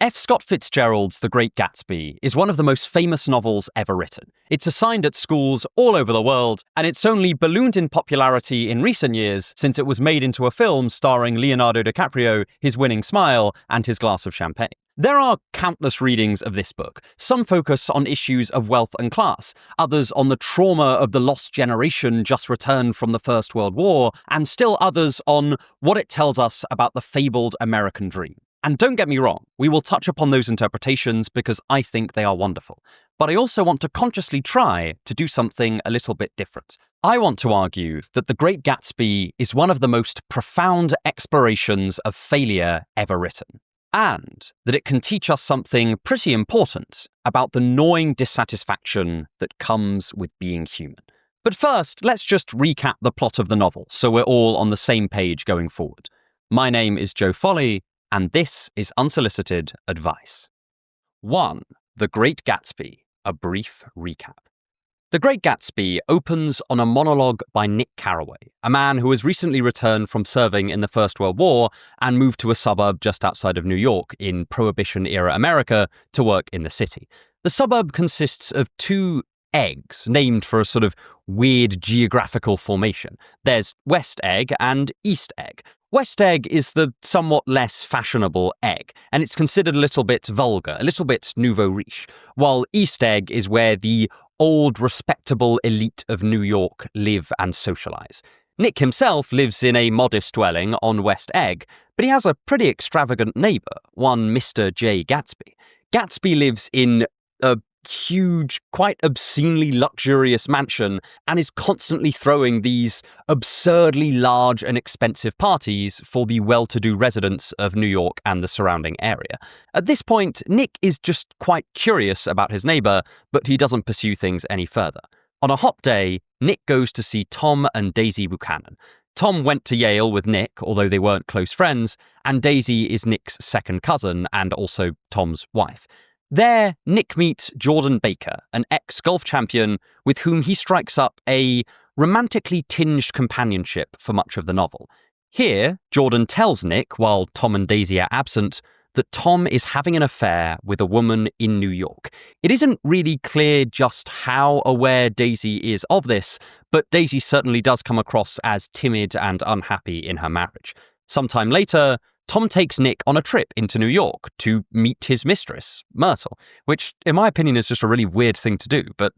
F. Scott Fitzgerald's The Great Gatsby is one of the most famous novels ever written. It's assigned at schools all over the world, and it's only ballooned in popularity in recent years since it was made into a film starring Leonardo DiCaprio, his winning smile, and his glass of champagne. There are countless readings of this book. Some focus on issues of wealth and class, others on the trauma of the lost generation just returned from the First World War, and still others on what it tells us about the fabled American dream. And don't get me wrong, we will touch upon those interpretations because I think they are wonderful. But I also want to consciously try to do something a little bit different. I want to argue that The Great Gatsby is one of the most profound explorations of failure ever written, and that it can teach us something pretty important about the gnawing dissatisfaction that comes with being human. But first, let's just recap the plot of the novel so we're all on the same page going forward. My name is Joe Foley, and this is Unsolicited Advice. 1. The Great Gatsby, a brief recap. The Great Gatsby opens on a monologue by Nick Carraway, a man who has recently returned from serving in the First World War and moved to a suburb just outside of New York in Prohibition-era America to work in the city. The suburb consists of two eggs, named for a sort of weird geographical formation. There's West Egg and East Egg. West Egg is the somewhat less fashionable egg, and it's considered a little bit vulgar, a little bit nouveau riche, while East Egg is where the old, respectable elite of New York live and socialize. Nick himself lives in a modest dwelling on West Egg, but he has a pretty extravagant neighbor, one Mr. J. Gatsby. Gatsby lives in a huge, quite obscenely luxurious mansion and is constantly throwing these absurdly large and expensive parties for the well-to-do residents of New York and the surrounding area. At this point, Nick is just quite curious about his neighbor, but he doesn't pursue things any further. On a hot day, Nick goes to see Tom and Daisy Buchanan. Tom went to Yale with Nick, although they weren't close friends, and Daisy is Nick's second cousin and also Tom's wife. There, Nick meets Jordan Baker, an ex-golf champion with whom he strikes up a romantically tinged companionship for much of the novel. Here, Jordan tells Nick, while Tom and Daisy are absent, that Tom is having an affair with a woman in New York. It isn't really clear just how aware Daisy is of this, but Daisy certainly does come across as timid and unhappy in her marriage. Sometime later, Tom takes Nick on a trip into New York to meet his mistress, Myrtle, which, in my opinion, is just a really weird thing to do, but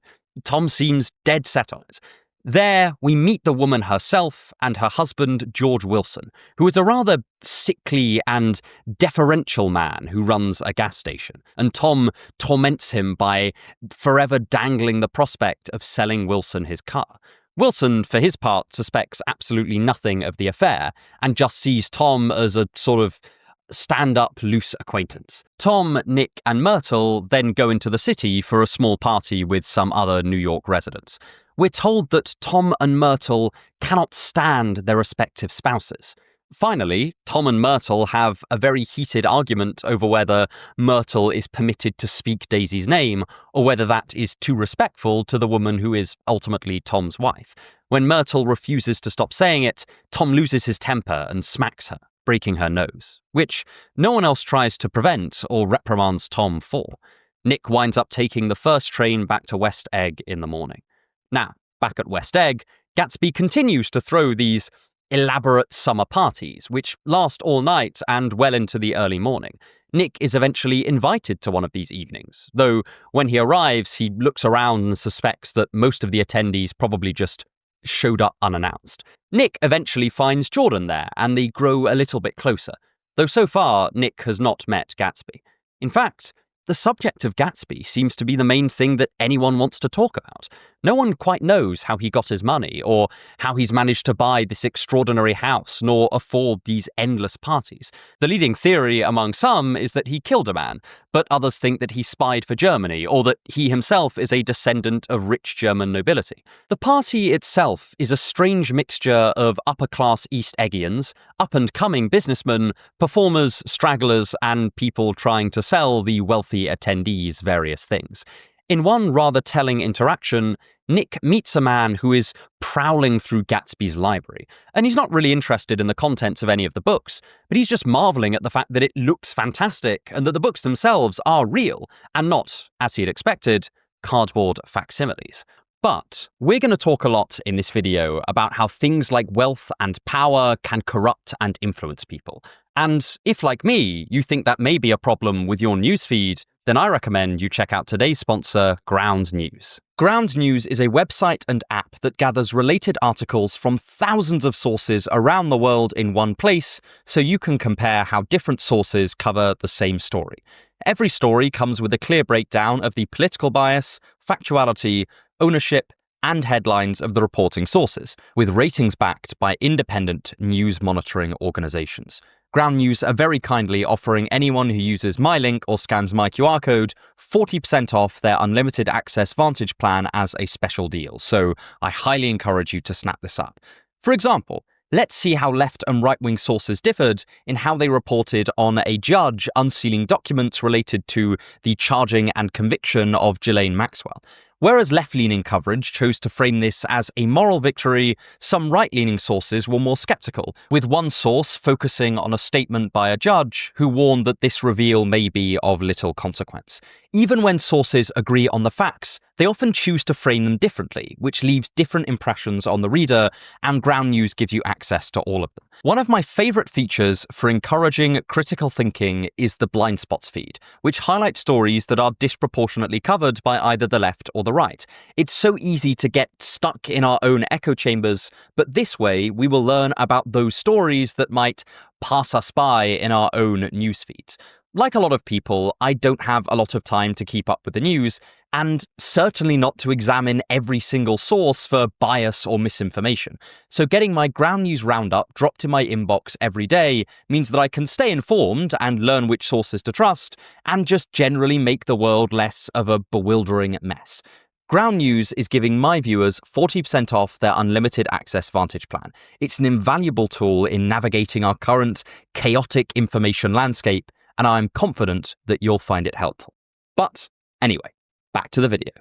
Tom seems dead set on it. There, we meet the woman herself and her husband, George Wilson, who is a rather sickly and deferential man who runs a gas station, and Tom torments him by forever dangling the prospect of selling Wilson his car. Wilson, for his part, suspects absolutely nothing of the affair and just sees Tom as a sort of stand-up loose acquaintance. Tom, Nick, and Myrtle then go into the city for a small party with some other New York residents. We're told that Tom and Myrtle cannot stand their respective spouses. Finally, Tom and Myrtle have a very heated argument over whether Myrtle is permitted to speak Daisy's name or whether that is too respectful to the woman who is ultimately Tom's wife. When Myrtle refuses to stop saying it, Tom loses his temper and smacks her, breaking her nose, which no one else tries to prevent or reprimands Tom for. Nick winds up taking the first train back to West Egg in the morning. Now, back at West Egg, Gatsby continues to throw these elaborate summer parties, which last all night and well into the early morning. Nick is eventually invited to one of these evenings, though when he arrives, he looks around and suspects that most of the attendees probably just showed up unannounced. Nick eventually finds Jordan there, and they grow a little bit closer, though so far Nick has not met Gatsby. In fact, the subject of Gatsby seems to be the main thing that anyone wants to talk about. No one quite knows how he got his money, or how he's managed to buy this extraordinary house, nor afford these endless parties. The leading theory among some is that he killed a man, but others think that he spied for Germany, or that he himself is a descendant of rich German nobility. The party itself is a strange mixture of upper-class East Eggians, up-and-coming businessmen, performers, stragglers, and people trying to sell the wealthy attendees various things. In one rather telling interaction, Nick meets a man who is prowling through Gatsby's library, and he's not really interested in the contents of any of the books, but he's just marveling at the fact that it looks fantastic and that the books themselves are real and not, as he had expected, cardboard facsimiles. But we're going to talk a lot in this video about how things like wealth and power can corrupt and influence people. And if, like me, you think that may be a problem with your newsfeed, then I recommend you check out today's sponsor, Ground News. Ground News is a website and app that gathers related articles from thousands of sources around the world in one place, so you can compare how different sources cover the same story. Every story comes with a clear breakdown of the political bias, factuality, ownership, and headlines of the reporting sources, with ratings backed by independent news monitoring organizations. Ground News are very kindly offering anyone who uses my link or scans my QR code 40% off their unlimited access Vantage plan as a special deal, so I highly encourage you to snap this up. For example, let's see how left and right-wing sources differed in how they reported on a judge unsealing documents related to the charging and conviction of Ghislaine Maxwell. Whereas left-leaning coverage chose to frame this as a moral victory, some right-leaning sources were more skeptical, with one source focusing on a statement by a judge who warned that this reveal may be of little consequence. Even when sources agree on the facts, they often choose to frame them differently, which leaves different impressions on the reader, and Ground News gives you access to all of them. One of my favourite features for encouraging critical thinking is the blind spots feed, which highlights stories that are disproportionately covered by either the left or the right. It's so easy to get stuck in our own echo chambers, but this way we will learn about those stories that might pass us by in our own news feeds. Like a lot of people, I don't have a lot of time to keep up with the news, and certainly not to examine every single source for bias or misinformation. So getting my Ground News roundup dropped in my inbox every day means that I can stay informed and learn which sources to trust, and just generally make the world less of a bewildering mess. Ground News is giving my viewers 40% off their unlimited access Vantage plan. It's an invaluable tool in navigating our current chaotic information landscape, and I'm confident that you'll find it helpful. But anyway, back to the video.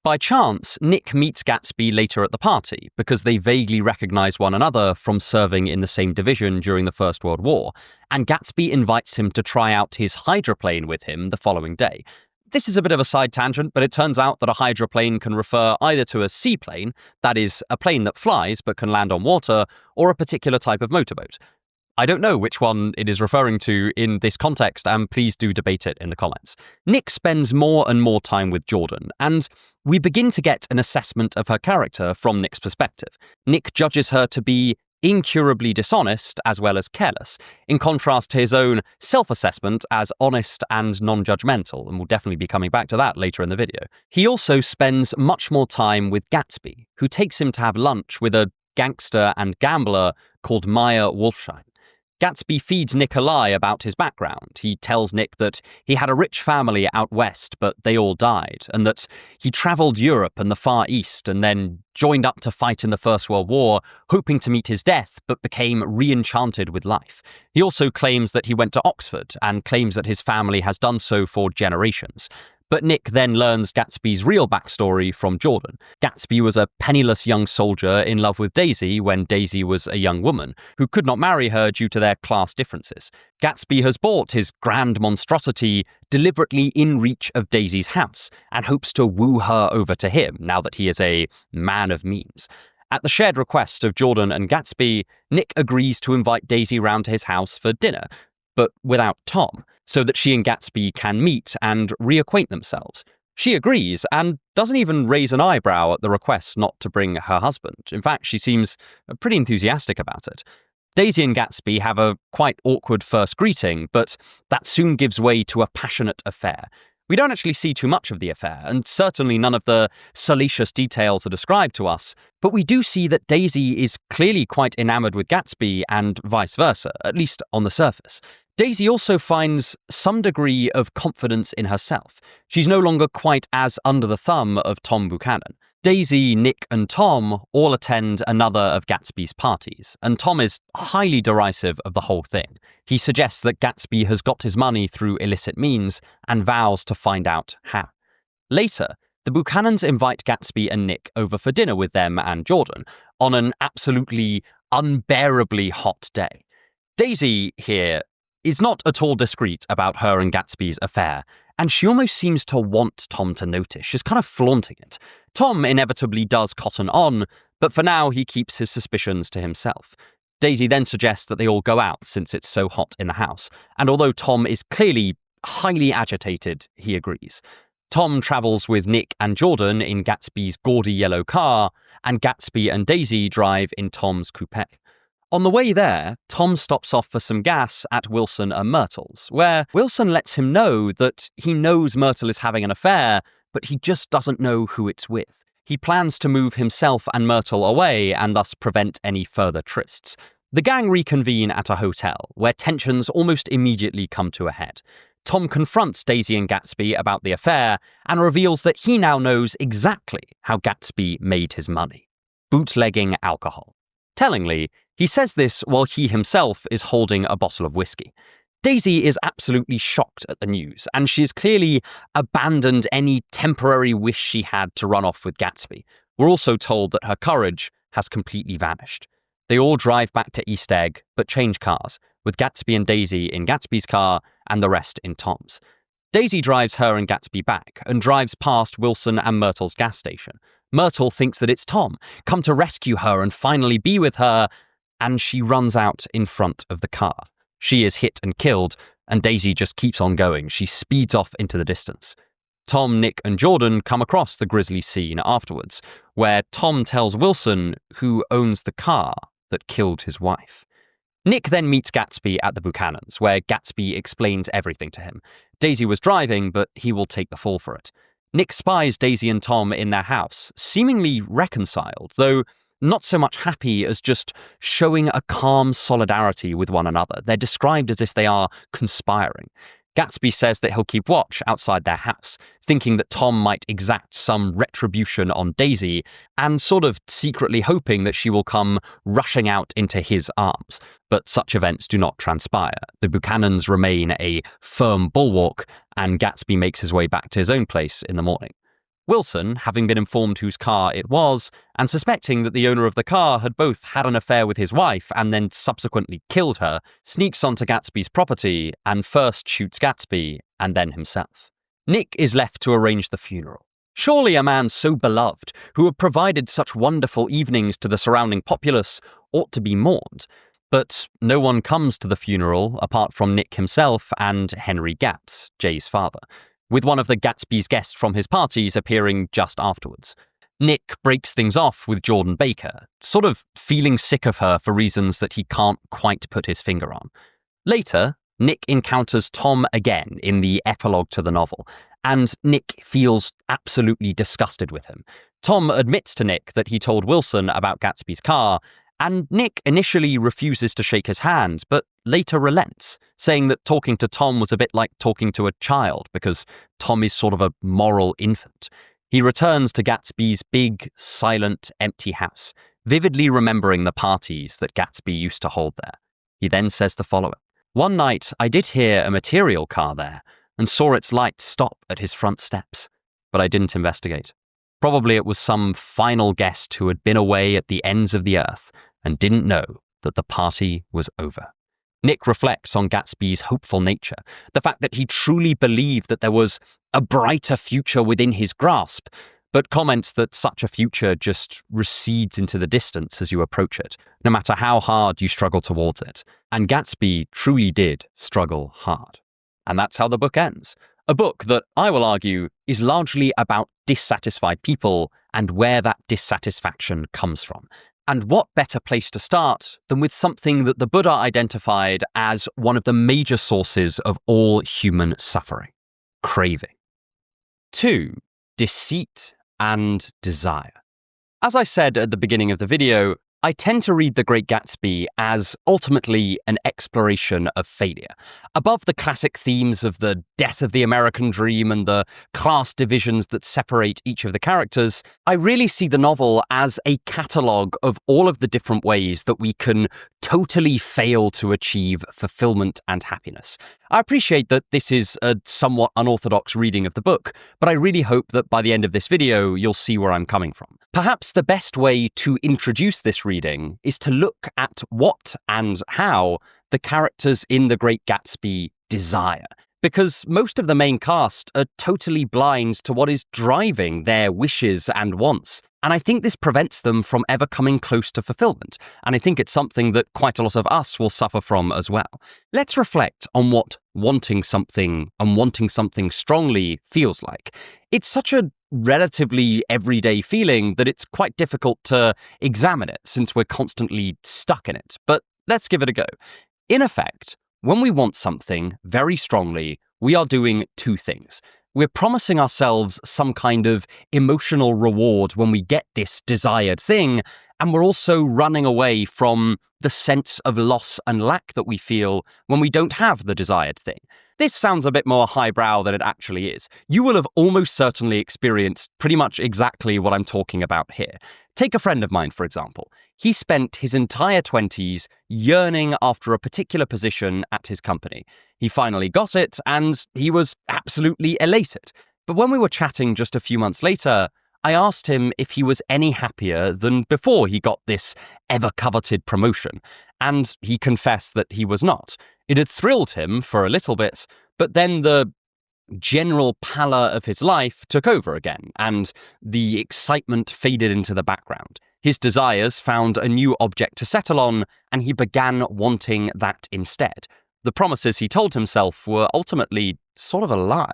By chance, Nick meets Gatsby later at the party because they vaguely recognize one another from serving in the same division during the First World War, and Gatsby invites him to try out his hydroplane with him the following day. This is a bit of a side tangent, but it turns out that a hydroplane can refer either to a seaplane, that is, a plane that flies but can land on water, or a particular type of motorboat. I don't know which one it is referring to in this context, and please do debate it in the comments. Nick spends more and more time with Jordan, and we begin to get an assessment of her character from Nick's perspective. Nick judges her to be incurably dishonest as well as careless, in contrast to his own self-assessment as honest and non-judgmental, and we'll definitely be coming back to that later in the video. He also spends much more time with Gatsby, who takes him to have lunch with a gangster and gambler called Meyer Wolfsheim. Gatsby feeds Nick a lie about his background. He tells Nick that he had a rich family out west, but they all died, and that he travelled Europe and the Far East and then joined up to fight in the First World War, hoping to meet his death, but became re-enchanted with life. He also claims that he went to Oxford and claims that his family has done so for generations. But Nick then learns Gatsby's real backstory from Jordan. Gatsby was a penniless young soldier in love with Daisy when Daisy was a young woman, who could not marry her due to their class differences. Gatsby has bought his grand monstrosity deliberately in reach of Daisy's house, and hopes to woo her over to him now that he is a man of means. At the shared request of Jordan and Gatsby, Nick agrees to invite Daisy round to his house for dinner, but without Tom, so that she and Gatsby can meet and reacquaint themselves. She agrees and doesn't even raise an eyebrow at the request not to bring her husband. In fact, she seems pretty enthusiastic about it. Daisy and Gatsby have a quite awkward first greeting, but that soon gives way to a passionate affair. We don't actually see too much of the affair, and certainly none of the salacious details are described to us, but we do see that Daisy is clearly quite enamoured with Gatsby and vice versa, at least on the surface. Daisy also finds some degree of confidence in herself. She's no longer quite as under the thumb of Tom Buchanan. Daisy, Nick, and Tom all attend another of Gatsby's parties, and Tom is highly derisive of the whole thing. He suggests that Gatsby has got his money through illicit means and vows to find out how. Later, The Buchanans invite Gatsby and Nick over for dinner with them and Jordan on an absolutely unbearably hot day. Daisy here is not at all discreet about her and Gatsby's affair, and she almost seems to want Tom to notice. She's kind of flaunting it. Tom inevitably does cotton on, but for now he keeps his suspicions to himself. Daisy then suggests that they all go out since it's so hot in the house, and although Tom is clearly highly agitated, he agrees. Tom travels with Nick and Jordan in Gatsby's gaudy yellow car, and Gatsby and Daisy drive in Tom's coupe. On the way there, Tom stops off for some gas at Wilson and Myrtle's, where Wilson lets him know that he knows Myrtle is having an affair, but he just doesn't know who it's with. He plans to move himself and Myrtle away and thus prevent any further trysts. The gang reconvene at a hotel, where tensions almost immediately come to a head. Tom confronts Daisy and Gatsby about the affair and reveals that he now knows exactly how Gatsby made his money: bootlegging alcohol. Tellingly, he says this while he himself is holding a bottle of whiskey. Daisy is absolutely shocked at the news, and she has clearly abandoned any temporary wish she had to run off with Gatsby. We're also told that her courage has completely vanished. They all drive back to East Egg, but change cars, with Gatsby and Daisy in Gatsby's car and the rest in Tom's. Daisy drives her and Gatsby back and drives past Wilson and Myrtle's gas station. Myrtle thinks that it's Tom, come to rescue her and finally be with her, and she runs out in front of the car. She is hit and killed, and Daisy just keeps on going. She speeds off into the distance. Tom, Nick, and Jordan come across the grisly scene afterwards, where Tom tells Wilson who owns the car that killed his wife. Nick then meets Gatsby at the Buchanans, where Gatsby explains everything to him. Daisy was driving, but he will take the fall for it. Nick spies Daisy and Tom in their house, seemingly reconciled, though not so much happy as just showing a calm solidarity with one another. They're described as if they are conspiring. Gatsby says that he'll keep watch outside their house, thinking that Tom might exact some retribution on Daisy, and sort of secretly hoping that she will come rushing out into his arms. But such events do not transpire. The Buchanans remain a firm bulwark, and Gatsby makes his way back to his own place in the morning. Wilson, having been informed whose car it was, and suspecting that the owner of the car had both had an affair with his wife and then subsequently killed her, sneaks onto Gatsby's property and first shoots Gatsby and then himself. Nick is left to arrange the funeral. Surely a man so beloved, who had provided such wonderful evenings to the surrounding populace, ought to be mourned. But no one comes to the funeral apart from Nick himself and Henry Gatz, Jay's father, with one of the Gatsby's guests from his parties appearing just afterwards. Nick breaks things off with Jordan Baker, sort of feeling sick of her for reasons that he can't quite put his finger on. Later, Nick encounters Tom again in the epilogue to the novel, and Nick feels absolutely disgusted with him. Tom admits to Nick that he told Wilson about Gatsby's car, and Nick initially refuses to shake his hand, but later relents, saying that talking to Tom was a bit like talking to a child, because Tom is sort of a moral infant. He returns to Gatsby's big, silent, empty house, vividly remembering the parties that Gatsby used to hold there. He then says the following: "One night I did hear a material car there, and saw its light stop at his front steps, but I didn't investigate. Probably it was some final guest who had been away at the ends of the earth and didn't know that the party was over." Nick reflects on Gatsby's hopeful nature, the fact that he truly believed that there was a brighter future within his grasp, but comments that such a future just recedes into the distance as you approach it, no matter how hard you struggle towards it. And Gatsby truly did struggle hard. And that's how the book ends. A book that, I will argue, is largely about dissatisfied people and where that dissatisfaction comes from. And what better place to start than with something that the Buddha identified as one of the major sources of all human suffering: craving. 2. Deceit and Desire. As I said at the beginning of the video, I tend to read The Great Gatsby as ultimately an exploration of failure. Above the classic themes of the death of the American dream and the class divisions that separate each of the characters, I really see the novel as a catalogue of all of the different ways that we can totally fail to achieve fulfillment and happiness. I appreciate that this is a somewhat unorthodox reading of the book, but I really hope that by the end of this video, you'll see where I'm coming from. Perhaps the best way to introduce this reading is to look at what and how the characters in The Great Gatsby desire. Because most of the main cast are totally blind to what is driving their wishes and wants. And I think this prevents them from ever coming close to fulfillment. And I think it's something that quite a lot of us will suffer from as well. Let's reflect on what wanting something and wanting something strongly feels like. It's such a relatively everyday feeling that it's quite difficult to examine it since we're constantly stuck in it. But let's give it a go. In effect, when we want something very strongly, we are doing two things. We're promising ourselves some kind of emotional reward when we get this desired thing, and we're also running away from the sense of loss and lack that we feel when we don't have the desired thing. This sounds a bit more highbrow than it actually is. You will have almost certainly experienced pretty much exactly what I'm talking about here. Take a friend of mine, for example. He spent his entire 20s yearning after a particular position at his company. He finally got it, and he was absolutely elated. But when we were chatting just a few months later, I asked him if he was any happier than before he got this ever-coveted promotion, and he confessed that he was not. It had thrilled him for a little bit, but then the general pallor of his life took over again, and the excitement faded into the background. His desires found a new object to settle on, and he began wanting that instead. The promises he told himself were ultimately sort of a lie.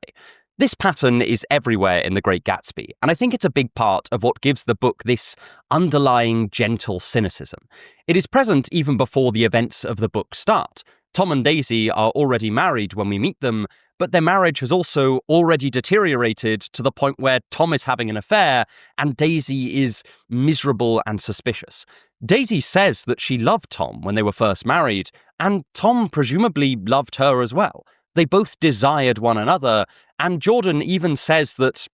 This pattern is everywhere in The Great Gatsby, and I think it's a big part of what gives the book this underlying gentle cynicism. It is present even before the events of the book start. Tom and Daisy are already married when we meet them, but their marriage has also already deteriorated to the point where Tom is having an affair and Daisy is miserable and suspicious. Daisy says that she loved Tom when they were first married, and Tom presumably loved her as well. They both desired one another, and Jordan even says that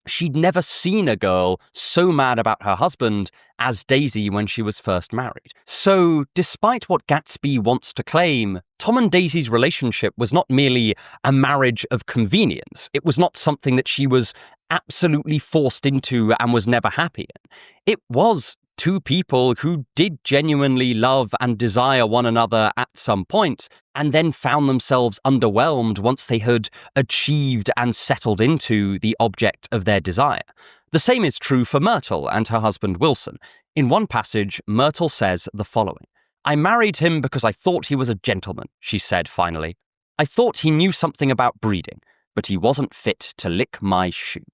she'd never seen a girl so mad about her husband as Daisy when she was first married. So, despite what Gatsby wants to claim, Tom and Daisy's relationship was not merely a marriage of convenience. It was not something that she was absolutely forced into and was never happy in. It was two people who did genuinely love and desire one another at some point, and then found themselves underwhelmed once they had achieved and settled into the object of their desire. The same is true for Myrtle and her husband Wilson. In one passage, Myrtle says the following: "I married him because I thought he was a gentleman," she said finally. "I thought he knew something about breeding, but he wasn't fit to lick my shoe."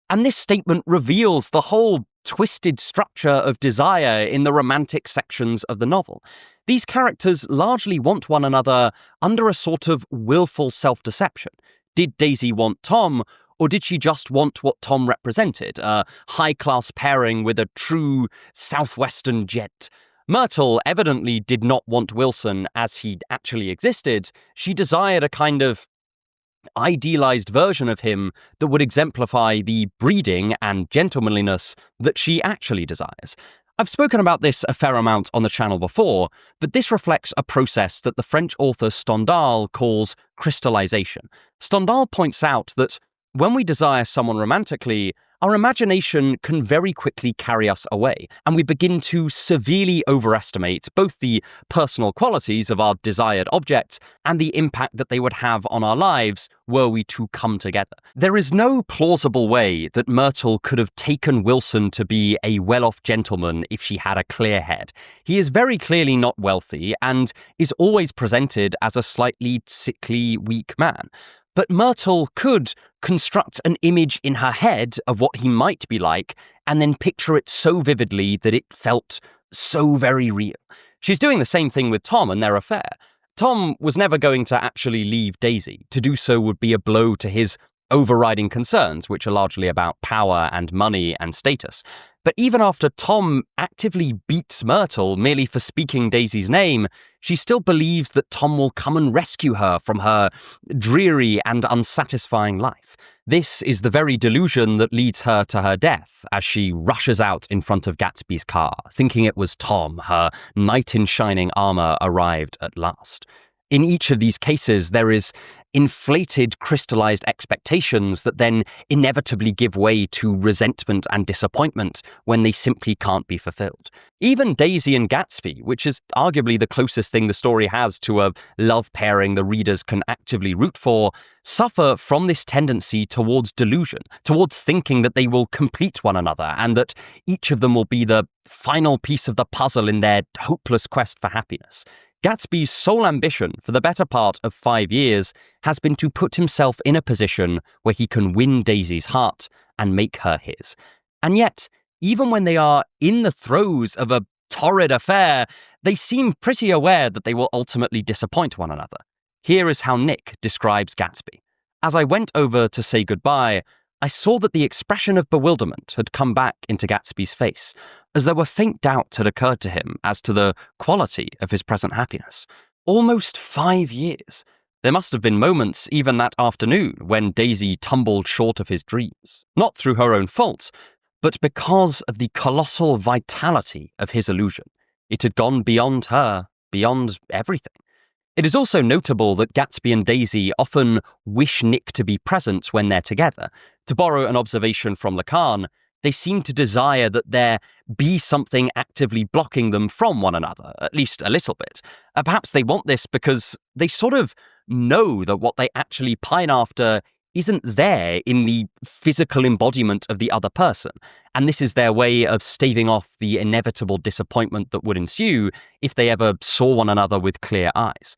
And this statement reveals the whole twisted structure of desire in the romantic sections of the novel. These characters largely want one another under a sort of willful self-deception. Did Daisy want Tom, or did she just want what Tom represented, a high-class pairing with a true southwestern gent? Myrtle evidently did not want Wilson as he'd actually existed. She desired a kind of idealized version of him that would exemplify the breeding and gentlemanliness that she actually desires. I've spoken about this a fair amount on the channel before, but this reflects a process that the French author Stendhal calls crystallization. Stendhal points out that when we desire someone romantically, our imagination can very quickly carry us away, and we begin to severely overestimate both the personal qualities of our desired object and the impact that they would have on our lives were we to come together. There is no plausible way that Myrtle could have taken Wilson to be a well-off gentleman if she had a clear head. He is very clearly not wealthy and is always presented as a slightly sickly, weak man. But Myrtle could construct an image in her head of what he might be like and then picture it so vividly that it felt so very real. She's doing the same thing with Tom and their affair. Tom was never going to actually leave Daisy. To do so would be a blow to his overriding concerns, which are largely about power and money and status. But even after Tom actively beats Myrtle merely for speaking Daisy's name, she still believes that Tom will come and rescue her from her dreary and unsatisfying life. This is the very delusion that leads her to her death as she rushes out in front of Gatsby's car, thinking it was Tom, her knight in shining armor arrived at last. In each of these cases, there is inflated, crystallized expectations that then inevitably give way to resentment and disappointment when they simply can't be fulfilled. Even Daisy and Gatsby, which is arguably the closest thing the story has to a love pairing the readers can actively root for, suffer from this tendency towards delusion, towards thinking that they will complete one another and that each of them will be the final piece of the puzzle in their hopeless quest for happiness. Gatsby's sole ambition for the better part of 5 years has been to put himself in a position where he can win Daisy's heart and make her his. And yet, even when they are in the throes of a torrid affair, they seem pretty aware that they will ultimately disappoint one another. Here is how Nick describes Gatsby. As I went over to say goodbye, I saw that the expression of bewilderment had come back into Gatsby's face, as though a faint doubt had occurred to him as to the quality of his present happiness. Almost 5 years. There must have been moments, even that afternoon, when Daisy tumbled short of his dreams. Not through her own fault, but because of the colossal vitality of his illusion. It had gone beyond her, beyond everything. It is also notable that Gatsby and Daisy often wish Nick to be present when they're together. To borrow an observation from Lacan, they seem to desire that there be something actively blocking them from one another, at least a little bit. Perhaps they want this because they sort of know that what they actually pine after isn't there in the physical embodiment of the other person, and this is their way of staving off the inevitable disappointment that would ensue if they ever saw one another with clear eyes.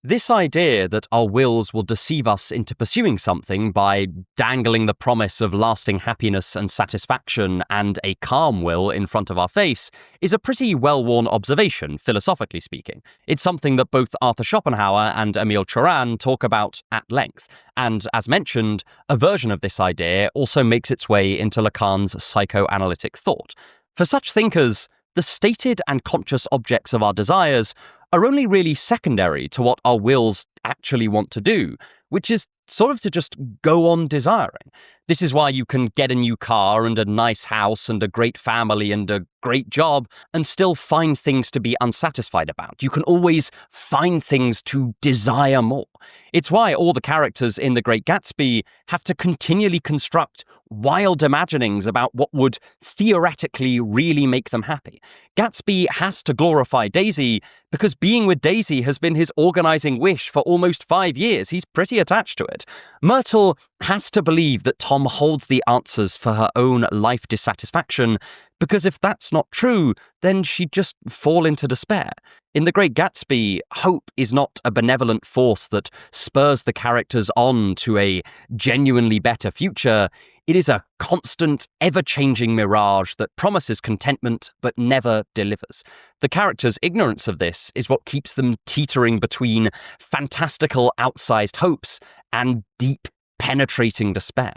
This idea that our wills will deceive us into pursuing something by dangling the promise of lasting happiness and satisfaction and a calm will in front of our face is a pretty well-worn observation, philosophically speaking. It's something that both Arthur Schopenhauer and Emile Cioran talk about at length, and as mentioned, a version of this idea also makes its way into Lacan's psychoanalytic thought. For such thinkers, the stated and conscious objects of our desires are only really secondary to what our wills actually want to do, which is sort of to just go on desiring. This is why you can get a new car and a nice house and a great family and a great job and still find things to be unsatisfied about. You can always find things to desire more. It's why all the characters in The Great Gatsby have to continually construct wild imaginings about what would theoretically really make them happy. Gatsby has to glorify Daisy because being with Daisy has been his organizing wish for almost 5 years. He's pretty attached to it. Myrtle has to believe that Tom holds the answers for her own life dissatisfaction, because if that's not true, then she'd just fall into despair. In The Great Gatsby, hope is not a benevolent force that spurs the characters on to a genuinely better future. It is a constant, ever-changing mirage that promises contentment but never delivers. The characters' ignorance of this is what keeps them teetering between fantastical, outsized hopes and deep, penetrating despair.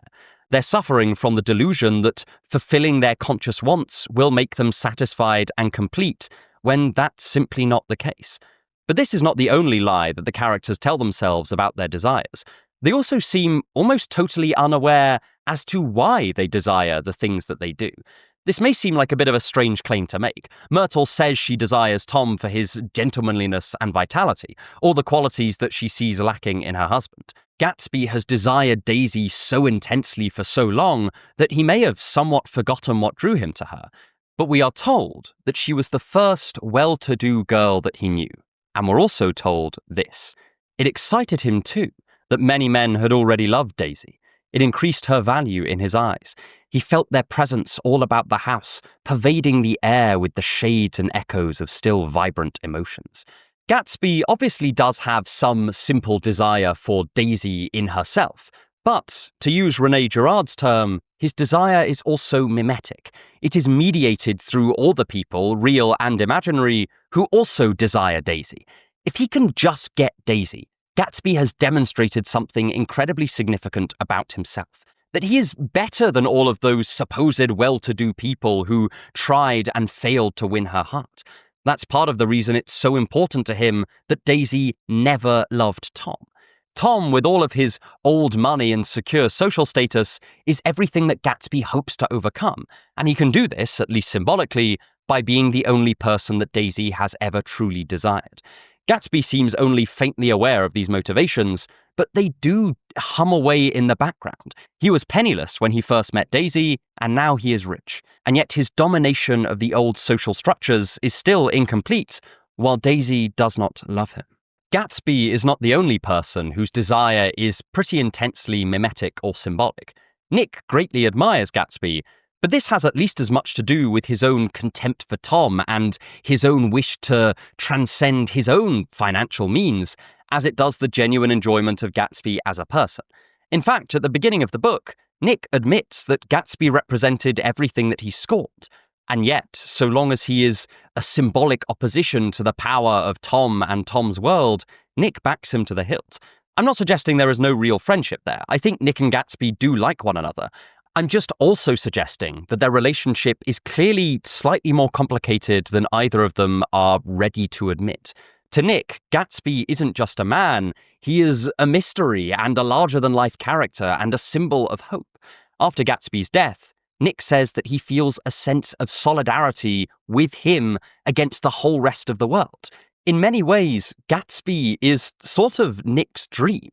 They're suffering from the delusion that fulfilling their conscious wants will make them satisfied and complete, when that's simply not the case. But this is not the only lie that the characters tell themselves about their desires. They also seem almost totally unaware as to why they desire the things that they do. This may seem like a bit of a strange claim to make. Myrtle says she desires Tom for his gentlemanliness and vitality, all the qualities that she sees lacking in her husband. Gatsby has desired Daisy so intensely for so long that he may have somewhat forgotten what drew him to her. But we are told that she was the first well-to-do girl that he knew. And we're also told this. It excited him too, that many men had already loved Daisy. It increased her value in his eyes. He felt their presence all about the house, pervading the air with the shades and echoes of still vibrant emotions. Gatsby obviously does have some simple desire for Daisy in herself, but, to use René Girard's term, his desire is also mimetic. It is mediated through all the people, real and imaginary, who also desire Daisy. If he can just get Daisy, Gatsby has demonstrated something incredibly significant about himself. that he is better than all of those supposed well-to-do people who tried and failed to win her heart. That's part of the reason it's so important to him that Daisy never loved Tom. Tom, with all of his old money and secure social status, is everything that Gatsby hopes to overcome, and he can do this, at least symbolically, by being the only person that Daisy has ever truly desired. Gatsby seems only faintly aware of these motivations, but they do hum away in the background. He was penniless when he first met Daisy, and now he is rich. And yet his domination of the old social structures is still incomplete, while Daisy does not love him. Gatsby is not the only person whose desire is pretty intensely mimetic or symbolic. Nick greatly admires Gatsby, but this has at least as much to do with his own contempt for Tom and his own wish to transcend his own financial means as it does the genuine enjoyment of Gatsby as a person. In fact, at the beginning of the book, Nick admits that Gatsby represented everything that he scorned. And yet, so long as he is a symbolic opposition to the power of Tom and Tom's world, Nick backs him to the hilt. I'm not suggesting there is no real friendship there. I think Nick and Gatsby do like one another. I'm just also suggesting that their relationship is clearly slightly more complicated than either of them are ready to admit. To Nick, Gatsby isn't just a man, he is a mystery and a larger-than-life character and a symbol of hope. After Gatsby's death, Nick says that he feels a sense of solidarity with him against the whole rest of the world. In many ways, Gatsby is sort of Nick's dream.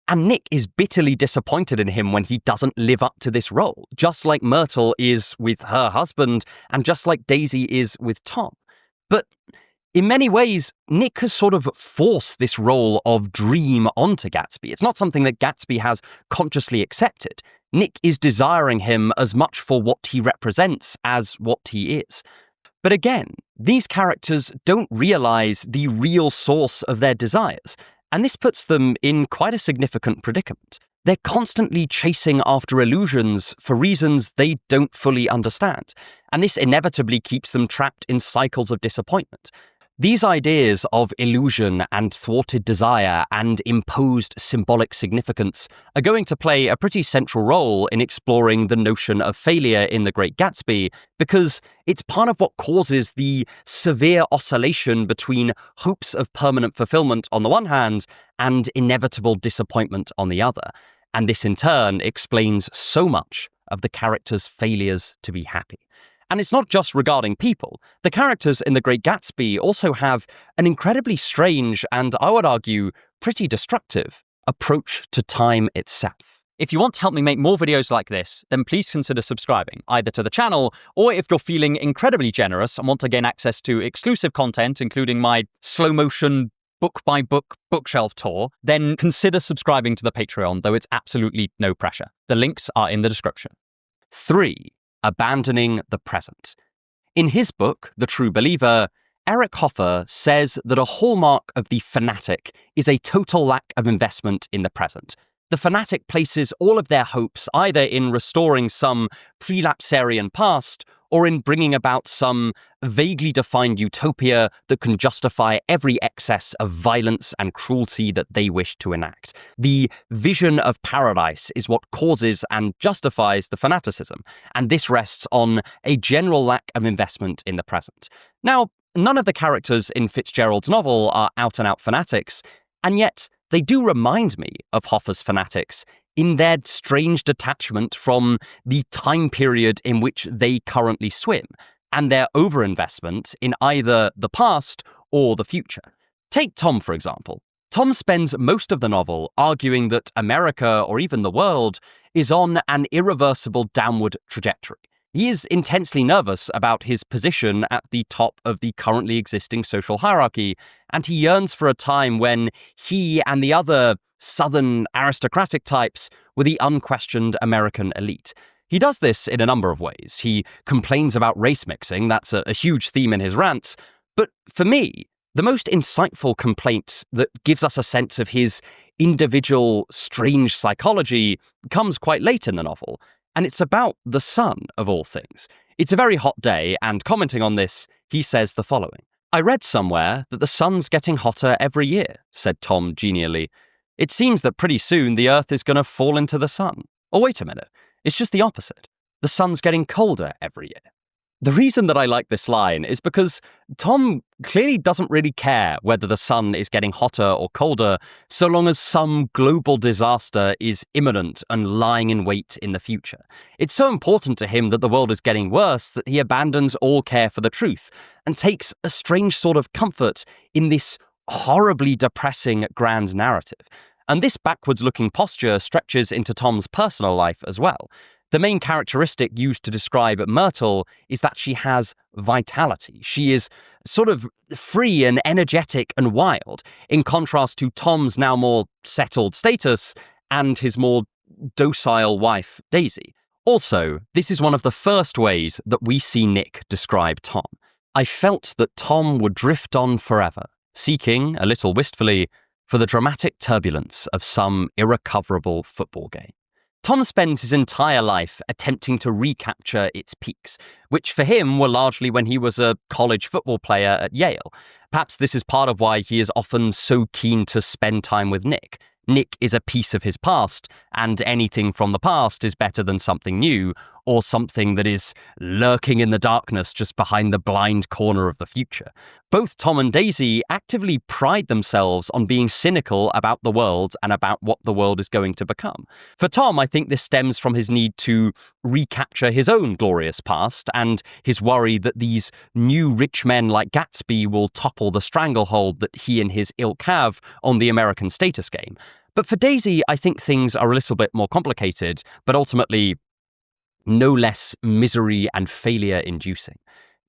And Nick is bitterly disappointed in him when he doesn't live up to this role, just like Myrtle is with her husband, and just like Daisy is with Tom. But in many ways, Nick has sort of forced this role of dream onto Gatsby. It's not something that Gatsby has consciously accepted. Nick is desiring him as much for what he represents as what he is. But again, these characters don't realize the real source of their desires. And this puts them in quite a significant predicament. They're constantly chasing after illusions for reasons they don't fully understand, and this inevitably keeps them trapped in cycles of disappointment. These ideas of illusion and thwarted desire and imposed symbolic significance are going to play a pretty central role in exploring the notion of failure in The Great Gatsby, because it's part of what causes the severe oscillation between hopes of permanent fulfillment on the one hand and inevitable disappointment on the other. And this in turn explains so much of the character's failures to be happy. And it's not just regarding people. The characters in The Great Gatsby also have an incredibly strange and, I would argue, pretty destructive approach to time itself. If you want to help me make more videos like this, then please consider subscribing, either to the channel, or if you're feeling incredibly generous and want to gain access to exclusive content, including my slow-motion book-by-book bookshelf tour, then consider subscribing to the Patreon, though it's absolutely no pressure. The links are in the description. 3. Abandoning the present. In his book, The True Believer, Eric Hoffer says that a hallmark of the fanatic is a total lack of investment in the present. The fanatic places all of their hopes either in restoring some prelapsarian past or in bringing about some vaguely defined utopia that can justify every excess of violence and cruelty that they wish to enact. The vision of paradise is what causes and justifies the fanaticism, and this rests on a general lack of investment in the present. Now, none of the characters in Fitzgerald's novel are out-and-out fanatics, and yet they do remind me of Hoffer's fanatics in their strange detachment from the time period in which they currently swim, and their overinvestment in either the past or the future. Take Tom, for example. Tom spends most of the novel arguing that America, or even the world, is on an irreversible downward trajectory. He is intensely nervous about his position at the top of the currently existing social hierarchy, and he yearns for a time when he and the other Southern aristocratic types were the unquestioned American elite. He does this in a number of ways. He complains about race mixing, that's a huge theme in his rants, but for me, the most insightful complaint that gives us a sense of his individual strange psychology comes quite late in the novel, and it's about the sun, of all things. It's a very hot day, and commenting on this, he says the following. "I read somewhere that the sun's getting hotter every year," said Tom genially. "It seems that pretty soon the Earth is going to fall into the sun. Oh, wait a minute. It's just the opposite. The sun's getting colder every year. The reason that I like this line is because Tom clearly doesn't really care whether the sun is getting hotter or colder, so long as some global disaster is imminent and lying in wait in the future. It's so important to him that the world is getting worse that he abandons all care for the truth and takes a strange sort of comfort in this horribly depressing grand narrative. And this backwards-looking posture stretches into Tom's personal life as well. The main characteristic used to describe Myrtle is that she has vitality. She is sort of free and energetic and wild, in contrast to Tom's now more settled status and his more docile wife, Daisy. Also, this is one of the first ways that we see Nick describe Tom. I felt that Tom would drift on forever, seeking, a little wistfully, for the dramatic turbulence of some irrecoverable football game. Tom spends his entire life attempting to recapture its peaks, which for him were largely when he was a college football player at Yale. Perhaps this is part of why he is often so keen to spend time with Nick. Nick is a piece of his past, and anything from the past is better than something new, or something that is lurking in the darkness just behind the blind corner of the future. Both Tom and Daisy actively pride themselves on being cynical about the world and about what the world is going to become. For Tom, I think this stems from his need to recapture his own glorious past and his worry that these new rich men like Gatsby will topple the stranglehold that he and his ilk have on the American status game. But for Daisy, I think things are a little bit more complicated, but ultimately no less misery and failure-inducing.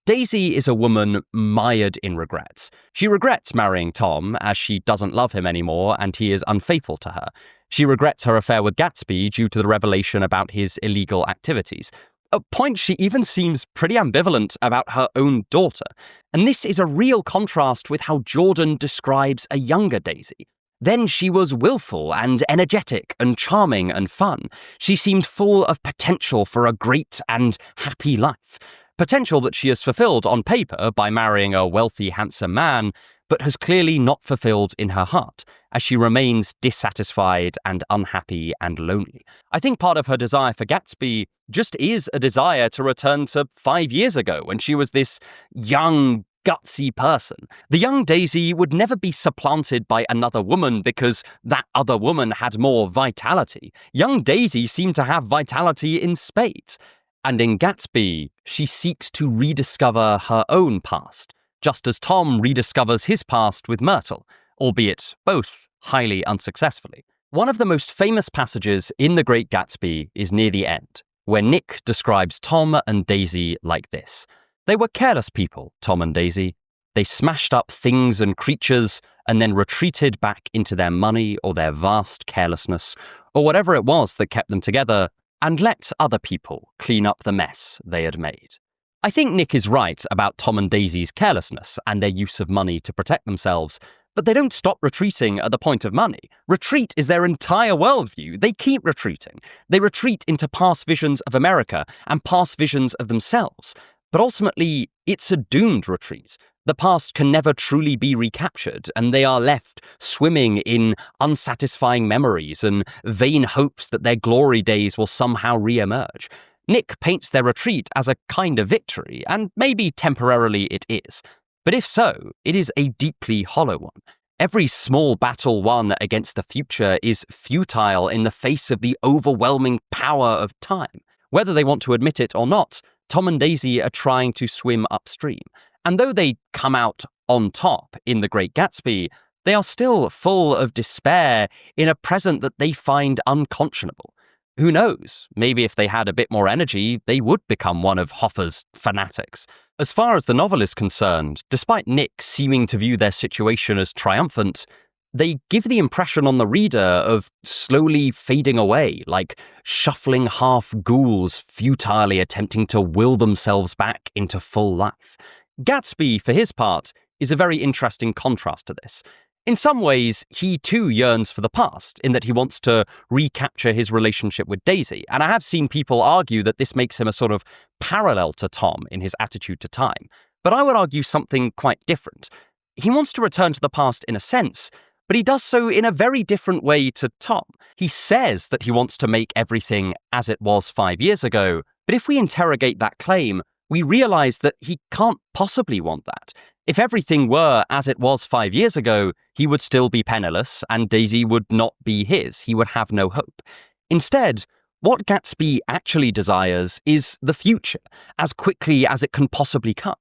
Daisy is a woman mired in regrets. She regrets marrying Tom, as she doesn't love him anymore and he is unfaithful to her. She regrets her affair with Gatsby due to the revelation about his illegal activities. At points, she even seems pretty ambivalent about her own daughter. And this is a real contrast with how Jordan describes a younger Daisy. Then she was willful and energetic and charming and fun. She seemed full of potential for a great and happy life. Potential that she has fulfilled on paper by marrying a wealthy, handsome man, but has clearly not fulfilled in her heart, as she remains dissatisfied and unhappy and lonely. I think part of her desire for Gatsby just is a desire to return to 5 years ago when she was this young, gutsy person. The young Daisy would never be supplanted by another woman because that other woman had more vitality. Young Daisy seemed to have vitality in spades. And in Gatsby, she seeks to rediscover her own past, just as Tom rediscovers his past with Myrtle, albeit both highly unsuccessfully. One of the most famous passages in The Great Gatsby is near the end, where Nick describes Tom and Daisy like this. They were careless people, Tom and Daisy. They smashed up things and creatures and then retreated back into their money or their vast carelessness or whatever it was that kept them together and let other people clean up the mess they had made. I think Nick is right about Tom and Daisy's carelessness and their use of money to protect themselves, but they don't stop retreating at the point of money. Retreat is their entire worldview. They keep retreating. They retreat into past visions of America and past visions of themselves. But ultimately, it's a doomed retreat. The past can never truly be recaptured, and they are left swimming in unsatisfying memories and vain hopes that their glory days will somehow re-emerge. Nick paints their retreat as a kind of victory, and maybe temporarily it is. But if so, it is a deeply hollow one. Every small battle won against the future is futile in the face of the overwhelming power of time. Whether they want to admit it or not, Tom and Daisy are trying to swim upstream. And though they come out on top in The Great Gatsby, they are still full of despair in a present that they find unconscionable. Who knows? Maybe if they had a bit more energy, they would become one of Hoffa's fanatics. As far as the novel is concerned, despite Nick seeming to view their situation as triumphant, they give the impression on the reader of slowly fading away, like shuffling half ghouls futilely attempting to will themselves back into full life. Gatsby, for his part, is a very interesting contrast to this. In some ways, he too yearns for the past, in that he wants to recapture his relationship with Daisy, and I have seen people argue that this makes him a sort of parallel to Tom in his attitude to time. But I would argue something quite different. He wants to return to the past in a sense, But he does so in a very different way to Tom. He says that he wants to make everything as it was 5 years ago, but if we interrogate that claim, we realize that he can't possibly want that. If everything were as it was 5 years ago, he would still be penniless and Daisy would not be his. He would have no hope. Instead, what Gatsby actually desires is the future, as quickly as it can possibly come.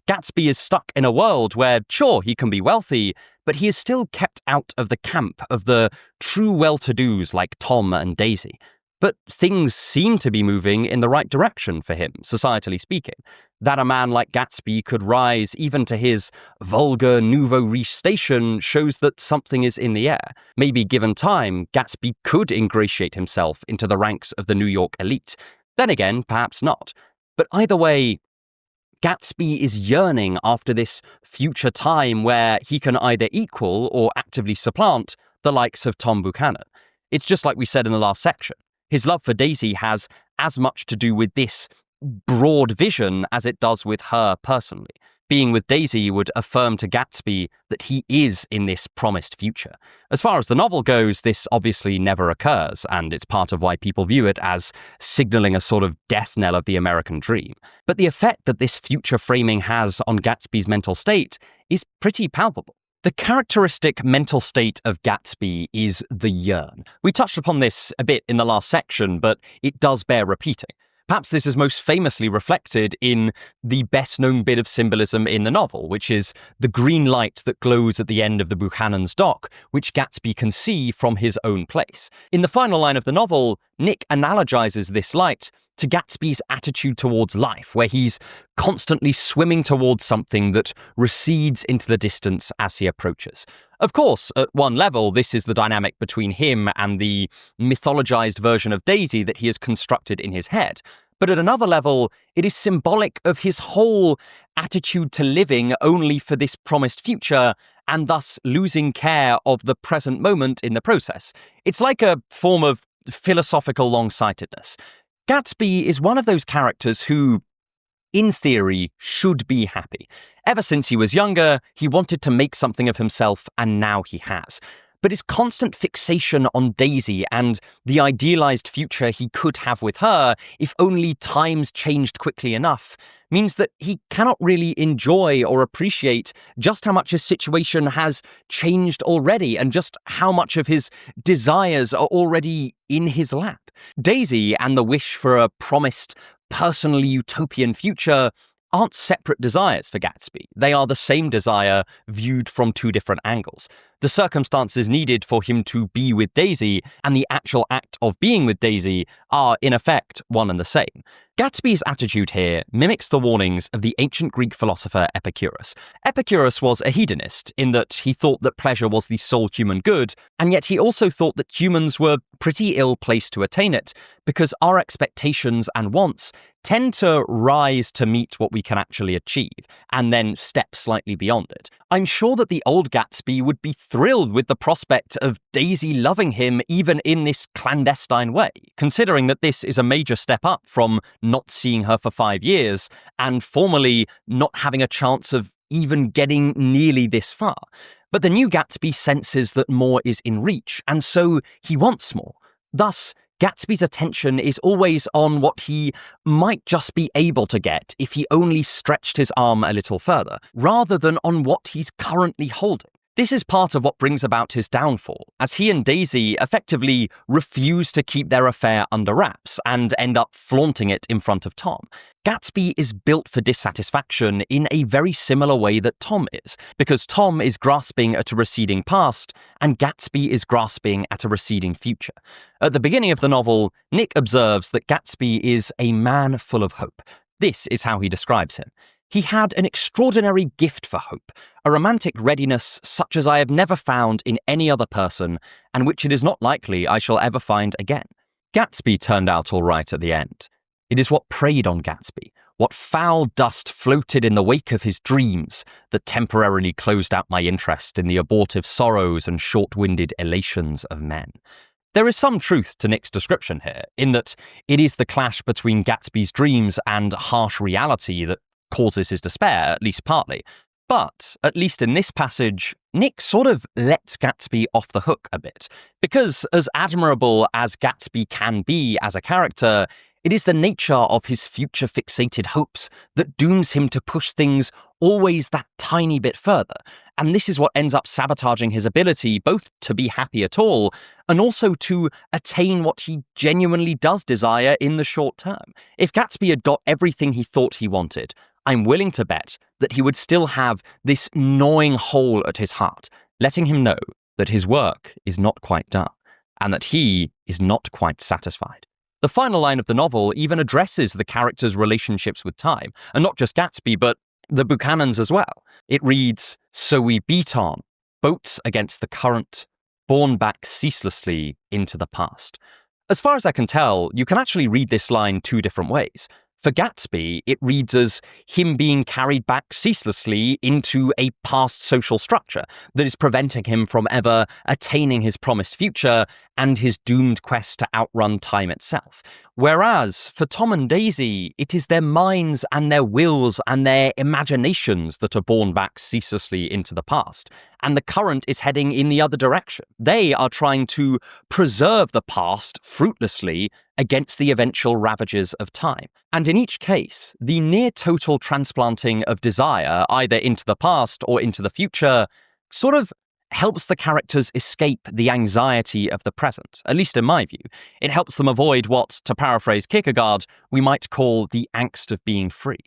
Gatsby is stuck in a world where, sure, he can be wealthy, but he is still kept out of the camp of the true well-to-dos like Tom and Daisy. But things seem to be moving in the right direction for him, societally speaking. That a man like Gatsby could rise even to his vulgar nouveau riche station shows that something is in the air. Maybe given time, Gatsby could ingratiate himself into the ranks of the New York elite. Then again, perhaps not. But either way, Gatsby is yearning after this future time where he can either equal or actively supplant the likes of Tom Buchanan. It's just like we said in the last section. His love for Daisy has as much to do with this broad vision as it does with her personally. Being with Daisy would affirm to Gatsby that he is in this promised future. As far as the novel goes, this obviously never occurs, and it's part of why people view it as signaling a sort of death knell of the American dream. But the effect that this future framing has on Gatsby's mental state is pretty palpable. The characteristic mental state of Gatsby is the yearn. We touched upon this a bit in the last section, but it does bear repeating. Perhaps this is most famously reflected in the best-known bit of symbolism in the novel, which is the green light that glows at the end of the Buchanan's dock, which Gatsby can see from his own place. In the final line of the novel, Nick analogizes this light to Gatsby's attitude towards life, where he's constantly swimming towards something that recedes into the distance as he approaches. Of course, at one level, this is the dynamic between him and the mythologized version of Daisy that he has constructed in his head. But at another level, it is symbolic of his whole attitude to living only for this promised future, and thus losing care of the present moment in the process. It's like a form of philosophical long-sightedness. Gatsby is one of those characters who, in theory, should be happy. Ever since he was younger, he wanted to make something of himself, and now he has. But his constant fixation on Daisy and the idealized future he could have with her, if only times changed quickly enough, means that he cannot really enjoy or appreciate just how much his situation has changed already and just how much of his desires are already in his lap. Daisy and the wish for a promised, personally utopian future aren't separate desires for Gatsby. They are the same desire viewed from two different angles. The circumstances needed for him to be with Daisy and the actual act of being with Daisy are, in effect, one and the same. Gatsby's attitude here mimics the warnings of the ancient Greek philosopher Epicurus. Epicurus was a hedonist in that he thought that pleasure was the sole human good, and yet he also thought that humans were pretty ill-placed to attain it because our expectations and wants tend to rise to meet what we can actually achieve, and then step slightly beyond it. I'm sure that the old Gatsby would be thrilled with the prospect of Daisy loving him even in this clandestine way, considering that this is a major step up from not seeing her for 5 years and formally not having a chance of even getting nearly this far. But the new Gatsby senses that more is in reach, and so he wants more. Thus, Gatsby's attention is always on what he might just be able to get if he only stretched his arm a little further, rather than on what he's currently holding. This is part of what brings about his downfall, as he and Daisy effectively refuse to keep their affair under wraps and end up flaunting it in front of Tom. Gatsby is built for dissatisfaction in a very similar way that Tom is, because Tom is grasping at a receding past, and Gatsby is grasping at a receding future. At the beginning of the novel, Nick observes that Gatsby is a man full of hope. This is how he describes him. He had an extraordinary gift for hope, a romantic readiness such as I have never found in any other person, and which it is not likely I shall ever find again. Gatsby turned out all right at the end. It is what preyed on Gatsby, what foul dust floated in the wake of his dreams that temporarily closed out my interest in the abortive sorrows and short-winded elations of men. There is some truth to Nick's description here, in that it is the clash between Gatsby's dreams and harsh reality that causes his despair, at least partly. But, at least in this passage, Nick sort of lets Gatsby off the hook a bit. Because as admirable as Gatsby can be as a character, it is the nature of his future-fixated hopes that dooms him to push things always that tiny bit further. And this is what ends up sabotaging his ability both to be happy at all and also to attain what he genuinely does desire in the short term. If Gatsby had got everything he thought he wanted, I'm willing to bet that he would still have this gnawing hole at his heart, letting him know that his work is not quite done and that he is not quite satisfied. The final line of the novel even addresses the characters' relationships with time, and not just Gatsby, but the Buchanans as well. It reads, "So we beat on, boats against the current, borne back ceaselessly into the past." As far as I can tell, you can actually read this line two different ways. For Gatsby, it reads as him being carried back ceaselessly into a past social structure that is preventing him from ever attaining his promised future and his doomed quest to outrun time itself. Whereas, for Tom and Daisy, it is their minds and their wills and their imaginations that are borne back ceaselessly into the past, and the current is heading in the other direction. They are trying to preserve the past fruitlessly against the eventual ravages of time. And in each case, the near-total transplanting of desire, either into the past or into the future, sort of helps the characters escape the anxiety of the present, at least in my view. It helps them avoid what, to paraphrase Kierkegaard, we might call the angst of being free.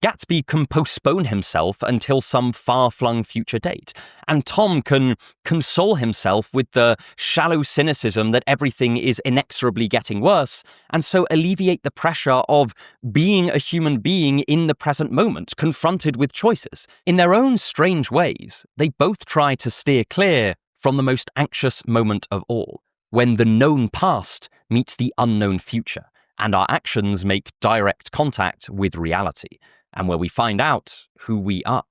Gatsby can postpone himself until some far-flung future date, and Tom can console himself with the shallow cynicism that everything is inexorably getting worse, and so alleviate the pressure of being a human being in the present moment, confronted with choices. In their own strange ways, they both try to steer clear from the most anxious moment of all, when the known past meets the unknown future, and our actions make direct contact with reality, and where we find out who we are.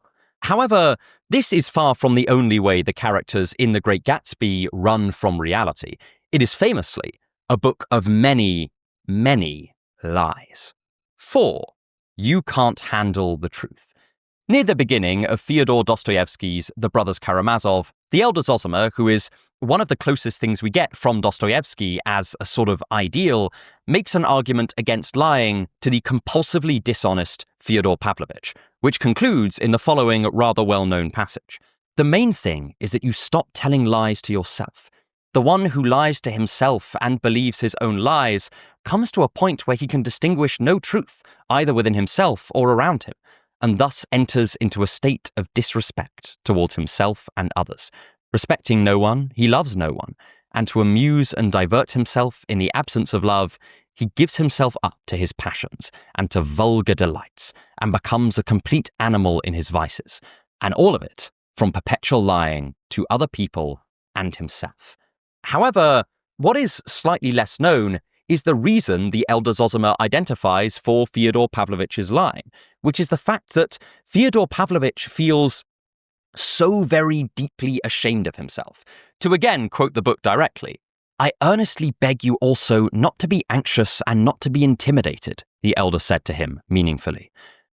However, this is far from the only way the characters in The Great Gatsby run from reality. It is famously a book of many, many lies. 4. You can't handle the truth. Near the beginning of Fyodor Dostoevsky's The Brothers Karamazov, the elder Zosima, who is one of the closest things we get from Dostoevsky as a sort of ideal, makes an argument against lying to the compulsively dishonest Fyodor Pavlovich, which concludes in the following rather well-known passage. The main thing is that you stop telling lies to yourself. The one who lies to himself and believes his own lies comes to a point where he can distinguish no truth, either within himself or around him, and thus enters into a state of disrespect towards himself and others. Respecting no one, he loves no one, and to amuse and divert himself in the absence of love, he gives himself up to his passions and to vulgar delights, and becomes a complete animal in his vices, and all of it from perpetual lying to other people and himself. However, what is slightly less known is the reason the elder Zosima identifies for Fyodor Pavlovich's line, which is the fact that Fyodor Pavlovich feels so very deeply ashamed of himself. To again quote the book directly, "I earnestly beg you also not to be anxious and not to be intimidated," the elder said to him meaningfully.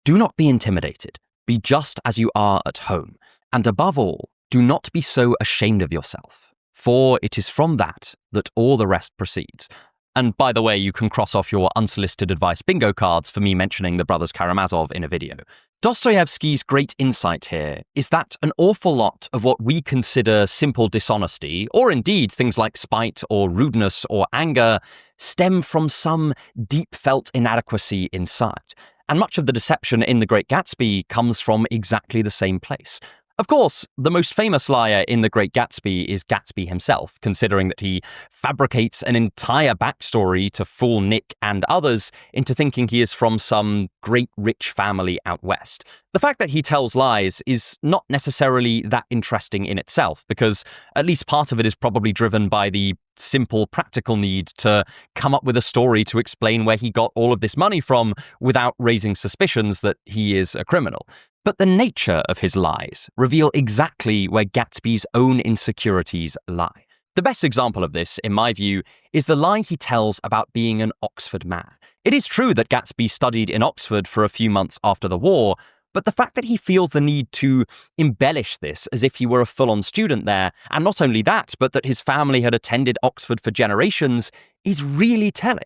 "Do not be intimidated. Be just as you are at home. And above all, do not be so ashamed of yourself, for it is from that that all the rest proceeds." And by the way, you can cross off your unsolicited advice bingo cards for me mentioning the Brothers Karamazov in a video. Dostoevsky's great insight here is that an awful lot of what we consider simple dishonesty, or indeed things like spite or rudeness or anger, stem from some deep-felt inadequacy inside. And much of the deception in The Great Gatsby comes from exactly the same place. Of course, the most famous liar in The Great Gatsby is Gatsby himself, considering that he fabricates an entire backstory to fool Nick and others into thinking he is from some great rich family out west. The fact that he tells lies is not necessarily that interesting in itself, because at least part of it is probably driven by the simple practical need to come up with a story to explain where he got all of this money from without raising suspicions that he is a criminal. But the nature of his lies reveal exactly where Gatsby's own insecurities lie. The best example of this, in my view, is the lie he tells about being an Oxford man. It is true that Gatsby studied in Oxford for a few months after the war, But the fact that he feels the need to embellish this as if he were a full-on student there, and not only that, but that his family had attended Oxford for generations, is really telling.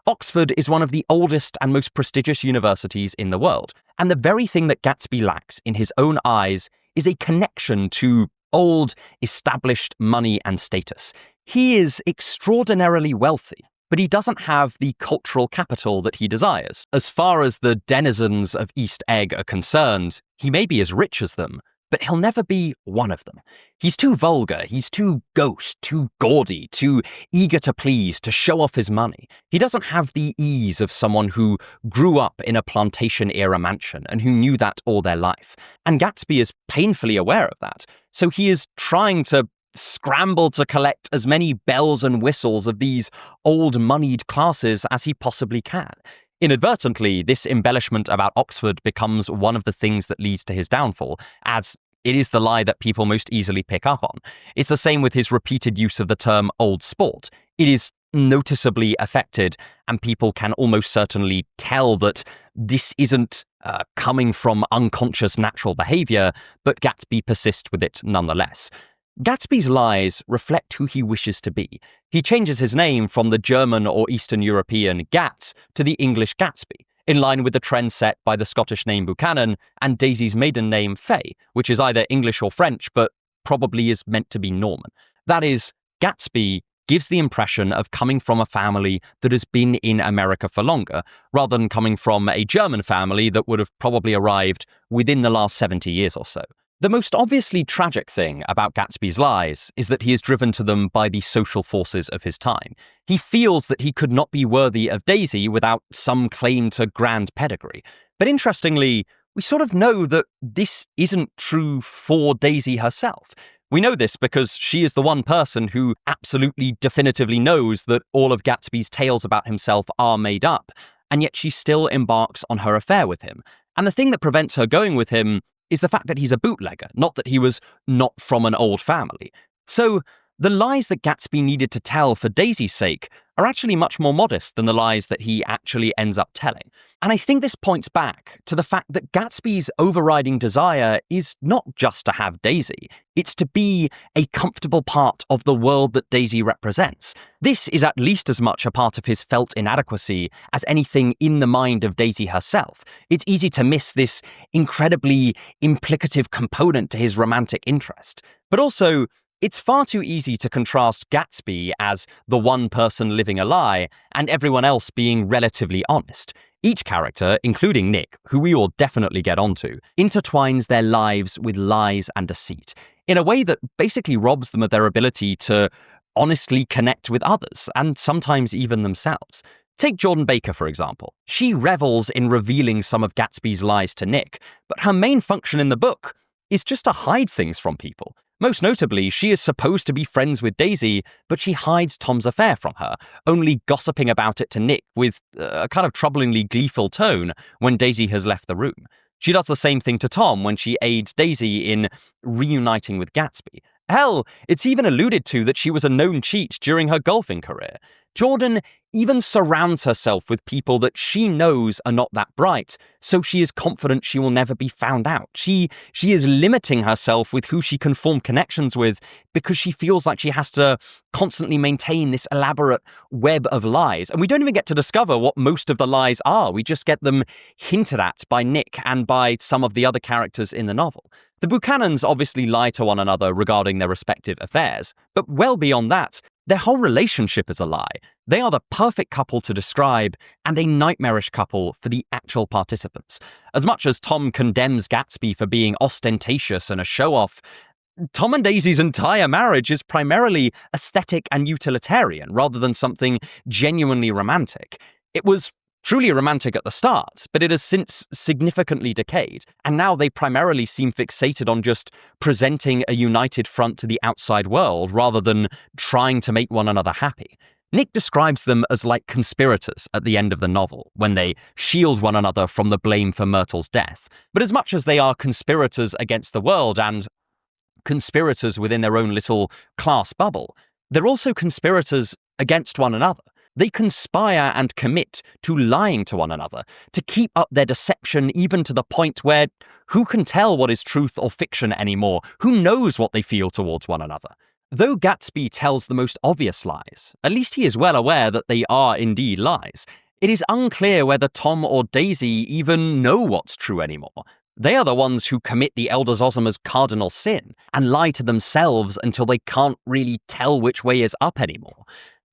Oxford is one of the oldest and most prestigious universities in the world, and the very thing that Gatsby lacks in his own eyes is a connection to old, established money and status. He is extraordinarily wealthy, but he doesn't have the cultural capital that he desires. As far as the denizens of East Egg are concerned, he may be as rich as them, but he'll never be one of them. He's too vulgar, he's too gauche, too gaudy, too eager to please, to show off his money. He doesn't have the ease of someone who grew up in a plantation-era mansion and who knew that all their life. And Gatsby is painfully aware of that, so he is trying to scramble to collect as many bells and whistles of these old moneyed classes as he possibly can. Inadvertently, this embellishment about Oxford becomes one of the things that leads to his downfall, as it is the lie that people most easily pick up on. It's the same with his repeated use of the term old sport. It is noticeably affected, and people can almost certainly tell that this isn't coming from unconscious natural behavior, but Gatsby persists with it nonetheless. Gatsby's lies reflect who he wishes to be. He changes his name from the German or Eastern European Gats to the English Gatsby, in line with the trend set by the Scottish name Buchanan and Daisy's maiden name Faye, which is either English or French, but probably is meant to be Norman. That is, Gatsby gives the impression of coming from a family that has been in America for longer, rather than coming from a German family that would have probably arrived within the last 70 years or so. The most obviously tragic thing about Gatsby's lies is that he is driven to them by the social forces of his time. He feels that he could not be worthy of Daisy without some claim to grand pedigree. But interestingly, we sort of know that this isn't true for Daisy herself. We know this because she is the one person who absolutely definitively knows that all of Gatsby's tales about himself are made up, and yet she still embarks on her affair with him. And the thing that prevents her going with him is the fact that he's a bootlegger, not that he was not from an old family. So the lies that Gatsby needed to tell for Daisy's sake are actually much more modest than the lies that he actually ends up telling. And I think this points back to the fact that Gatsby's overriding desire is not just to have Daisy, it's to be a comfortable part of the world that Daisy represents. This is at least as much a part of his felt inadequacy as anything in the mind of Daisy herself. It's easy to miss this incredibly implicative component to his romantic interest. But also, it's far too easy to contrast Gatsby as the one person living a lie and everyone else being relatively honest. Each character, including Nick, who we will definitely get onto, intertwines their lives with lies and deceit in a way that basically robs them of their ability to honestly connect with others, and sometimes even themselves. Take Jordan Baker, for example. She revels in revealing some of Gatsby's lies to Nick, but her main function in the book is just to hide things from people. Most notably, she is supposed to be friends with Daisy, but she hides Tom's affair from her, only gossiping about it to Nick with a kind of troublingly gleeful tone when Daisy has left the room. She does the same thing to Tom when she aids Daisy in reuniting with Gatsby. Hell, it's even alluded to that she was a known cheat during her golfing career. Jordan even surrounds herself with people that she knows are not that bright, so she is confident she will never be found out. She is limiting herself with who she can form connections with because she feels like she has to constantly maintain this elaborate web of lies. And we don't even get to discover what most of the lies are. We just get them hinted at by Nick and by some of the other characters in the novel. The Buchanans obviously lie to one another regarding their respective affairs, but well beyond that, their whole relationship is a lie. They are the perfect couple to describe and a nightmarish couple for the actual participants. As much as Tom condemns Gatsby for being ostentatious and a show-off, Tom and Daisy's entire marriage is primarily aesthetic and utilitarian rather than something genuinely romantic. It was truly romantic at the start, but it has since significantly decayed, and now they primarily seem fixated on just presenting a united front to the outside world rather than trying to make one another happy. Nick describes them as like conspirators at the end of the novel, when they shield one another from the blame for Myrtle's death. But as much as they are conspirators against the world and conspirators within their own little class bubble, they're also conspirators against one another. They conspire and commit to lying to one another, to keep up their deception even to the point where Who can tell what is truth or fiction anymore? Who knows what they feel towards one another? Though Gatsby tells the most obvious lies, at least he is well aware that they are indeed lies. It is unclear whether Tom or Daisy even know what's true anymore. They are the ones who commit the Elder Zosima's cardinal sin and lie to themselves until they can't really tell which way is up anymore.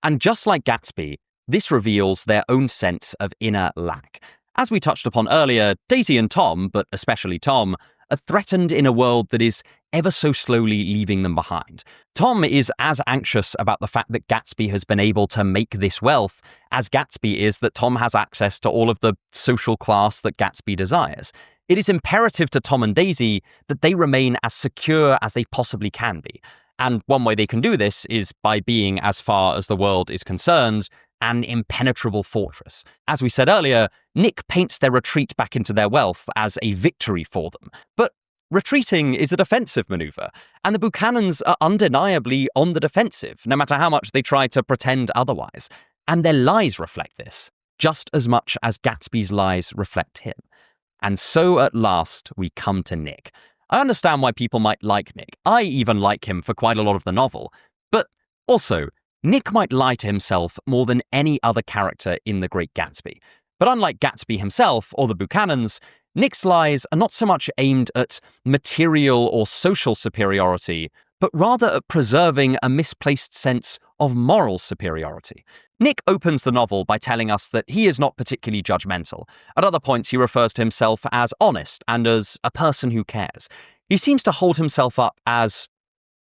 And just like Gatsby, this reveals their own sense of inner lack. As we touched upon earlier, Daisy and Tom, but especially Tom, are threatened in a world that is ever so slowly leaving them behind. Tom is as anxious about the fact that Gatsby has been able to make this wealth as Gatsby is that Tom has access to all of the social class that Gatsby desires. It is imperative to Tom and Daisy that they remain as secure as they possibly can be. And one way they can do this is by being, as far as the world is concerned, an impenetrable fortress. As we said earlier, Nick paints their retreat back into their wealth as a victory for them. But retreating is a defensive maneuver, and the Buchanans are undeniably on the defensive, no matter how much they try to pretend otherwise. And their lies reflect this, just as much as Gatsby's lies reflect him. And so at last, we come to Nick. I understand why people might like Nick. I even like him for quite a lot of the novel. But also, Nick might lie to himself more than any other character in The Great Gatsby. But unlike Gatsby himself or the Buchanans, Nick's lies are not so much aimed at material or social superiority, but rather at preserving a misplaced sense of moral superiority. Nick opens the novel by telling us that he is not particularly judgmental. At other points, he refers to himself as honest and as a person who cares. He seems to hold himself up as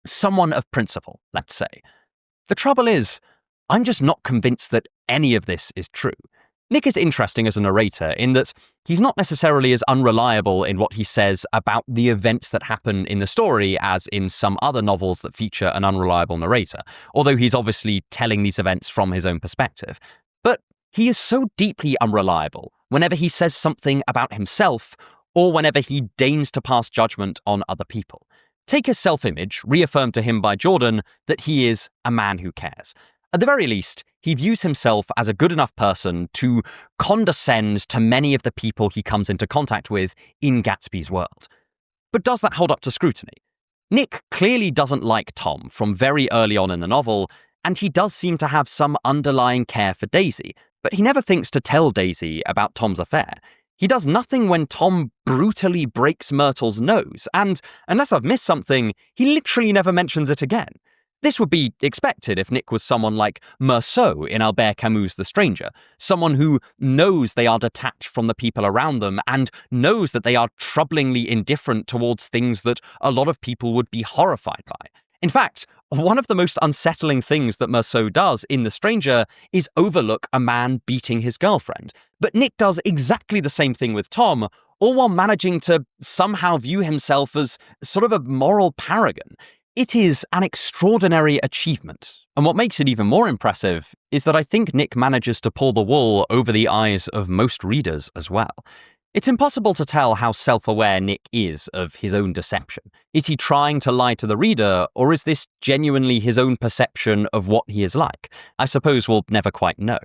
someone of principle, let's say. The trouble is, I'm just not convinced that any of this is true. Nick is interesting as a narrator in that he's not necessarily as unreliable in what he says about the events that happen in the story as in some other novels that feature an unreliable narrator, although he's obviously telling these events from his own perspective. But he is so deeply unreliable whenever he says something about himself or whenever he deigns to pass judgment on other people. Take his self-image, reaffirmed to him by Jordan, that he is a man who cares. At the very least, he views himself as a good enough person to condescend to many of the people he comes into contact with in Gatsby's world. But does that hold up to scrutiny? Nick clearly doesn't like Tom from very early on in the novel, and he does seem to have some underlying care for Daisy, but he never thinks to tell Daisy about Tom's affair. He does nothing when Tom brutally breaks Myrtle's nose, and, unless I've missed something, he literally never mentions it again. This would be expected if Nick was someone like Meursault in Albert Camus' The Stranger, someone who knows they are detached from the people around them and knows that they are troublingly indifferent towards things that a lot of people would be horrified by. In fact, one of the most unsettling things that Meursault does in The Stranger is overlook a man beating his girlfriend. But Nick does exactly the same thing with Tom, all while managing to somehow view himself as sort of a moral paragon. It is an extraordinary achievement, and what makes it even more impressive is that I think Nick manages to pull the wool over the eyes of most readers as well. It's impossible to tell how self-aware Nick is of his own deception. Is he trying to lie to the reader, or is this genuinely his own perception of what he is like? I suppose we'll never quite know.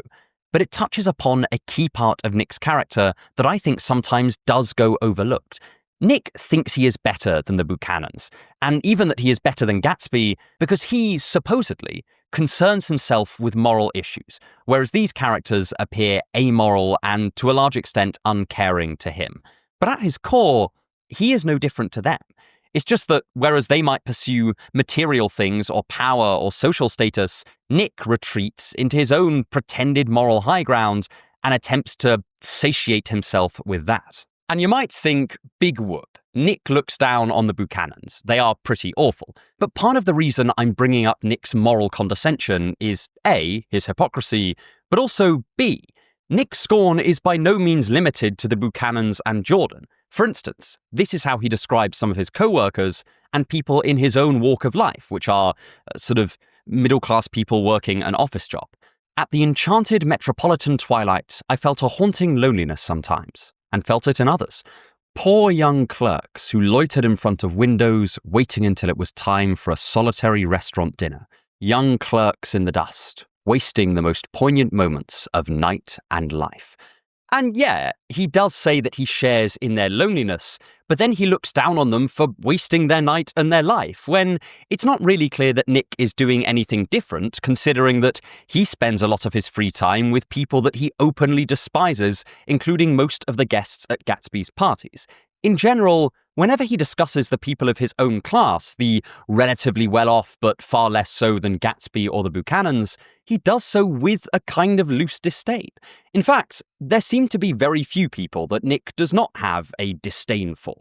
But it touches upon a key part of Nick's character that I think sometimes does go overlooked. Nick thinks he is better than the Buchanans, and even that he is better than Gatsby because he, supposedly, concerns himself with moral issues, whereas these characters appear amoral and, to a large extent, uncaring to him. But at his core, he is no different to them. It's just that whereas they might pursue material things or power or social status, Nick retreats into his own pretended moral high ground and attempts to satiate himself with that. And you might think, big whoop, Nick looks down on the Buchanans. They are pretty awful. But part of the reason I'm bringing up Nick's moral condescension is A, his hypocrisy, but also B, Nick's scorn is by no means limited to the Buchanans and Jordan. For instance, this is how he describes some of his co-workers and people in his own walk of life, which are sort of middle-class people working an office job. At the enchanted metropolitan twilight, I felt a haunting loneliness sometimes, and felt it in others. Poor young clerks who loitered in front of windows, waiting until it was time for a solitary restaurant dinner. Young clerks in the dust, wasting the most poignant moments of night and life. And yeah, he does say that he shares in their loneliness, but then he looks down on them for wasting their night and their life, when it's not really clear that Nick is doing anything different, considering that he spends a lot of his free time with people that he openly despises, including most of the guests at Gatsby's parties. In general, whenever he discusses the people of his own class, the relatively well-off but far less so than Gatsby or the Buchanans, he does so with a kind of loose disdain. In fact, there seem to be very few people that Nick does not have a disdain for.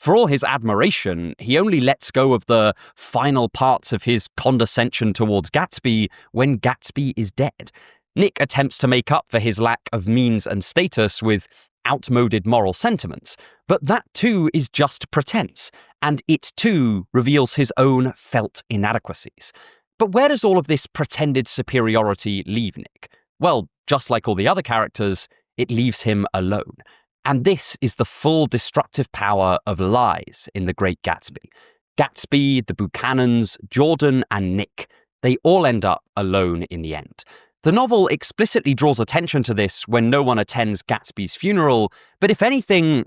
For all his admiration, he only lets go of the final parts of his condescension towards Gatsby when Gatsby is dead. Nick attempts to make up for his lack of means and status with outmoded moral sentiments, but that too is just pretense, and it too reveals his own felt inadequacies. But where does all of this pretended superiority leave Nick? Well, just like all the other characters, it leaves him alone. And this is the full destructive power of lies in The Great Gatsby. Gatsby, the Buchanans, Jordan, and Nick, they all end up alone in the end. The novel explicitly draws attention to this when no one attends Gatsby's funeral, but if anything,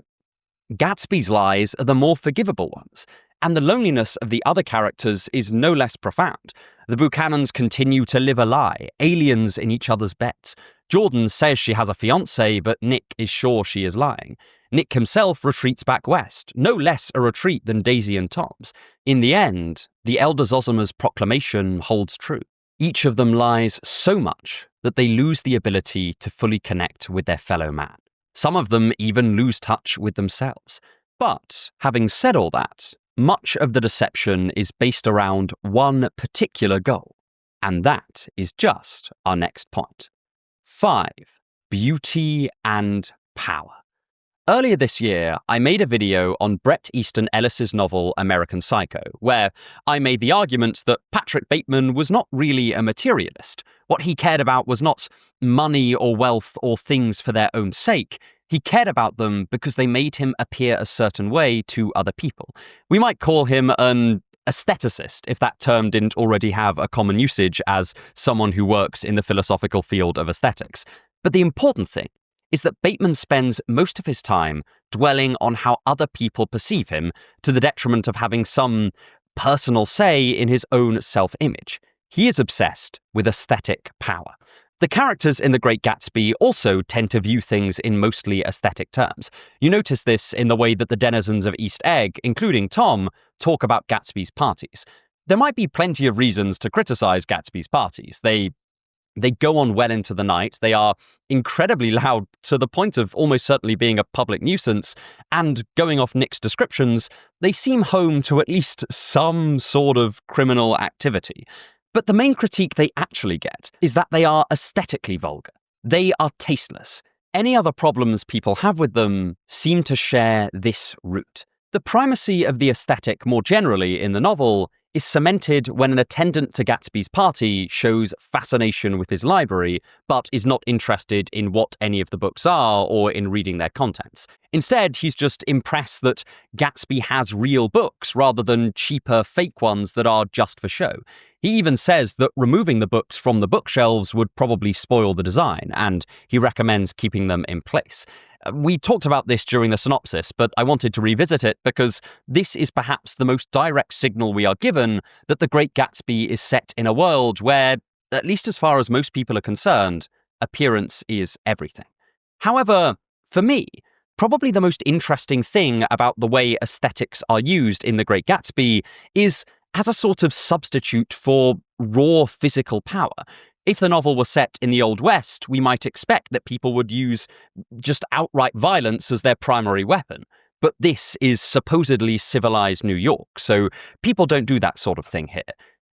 Gatsby's lies are the more forgivable ones, and the loneliness of the other characters is no less profound. The Buchanans continue to live a lie, aliens in each other's beds. Jordan says she has a fiancé, but Nick is sure she is lying. Nick himself retreats back west, no less a retreat than Daisy and Tom's. In the end, the Elder Zosima's proclamation holds true. Each of them lies so much that they lose the ability to fully connect with their fellow man. Some of them even lose touch with themselves. But, having said all that, much of the deception is based around one particular goal, and that is just our next point. 5. Beauty and power. Earlier this year, I made a video on Bret Easton Ellis's novel American Psycho, where I made the argument that Patrick Bateman was not really a materialist. What he cared about was not money or wealth or things for their own sake. He cared about them because they made him appear a certain way to other people. We might call him an aestheticist, if that term didn't already have a common usage as someone who works in the philosophical field of aesthetics. But the important thing is that Bateman spends most of his time dwelling on how other people perceive him, to the detriment of having some personal say in his own self-image. He is obsessed with aesthetic power. The characters in The Great Gatsby also tend to view things in mostly aesthetic terms. You notice this in the way that the denizens of East Egg, including Tom, talk about Gatsby's parties. There might be plenty of reasons to criticize Gatsby's parties. They go on well into the night, they are incredibly loud to the point of almost certainly being a public nuisance, and going off Nick's descriptions, they seem home to at least some sort of criminal activity. But the main critique they actually get is that they are aesthetically vulgar. They are tasteless. Any other problems people have with them seem to share this root. The primacy of the aesthetic more generally in the novel is cemented when an attendant to Gatsby's party shows fascination with his library, but is not interested in what any of the books are or in reading their contents. Instead, he's just impressed that Gatsby has real books rather than cheaper fake ones that are just for show. He even says that removing the books from the bookshelves would probably spoil the design, and he recommends keeping them in place. We talked about this during the synopsis, but I wanted to revisit it because this is perhaps the most direct signal we are given that The Great Gatsby is set in a world where, at least as far as most people are concerned, appearance is everything. However, for me, probably the most interesting thing about the way aesthetics are used in The Great Gatsby is as a sort of substitute for raw physical power. If the novel was set in the Old West, we might expect that people would use just outright violence as their primary weapon. But this is supposedly civilized New York, so people don't do that sort of thing here.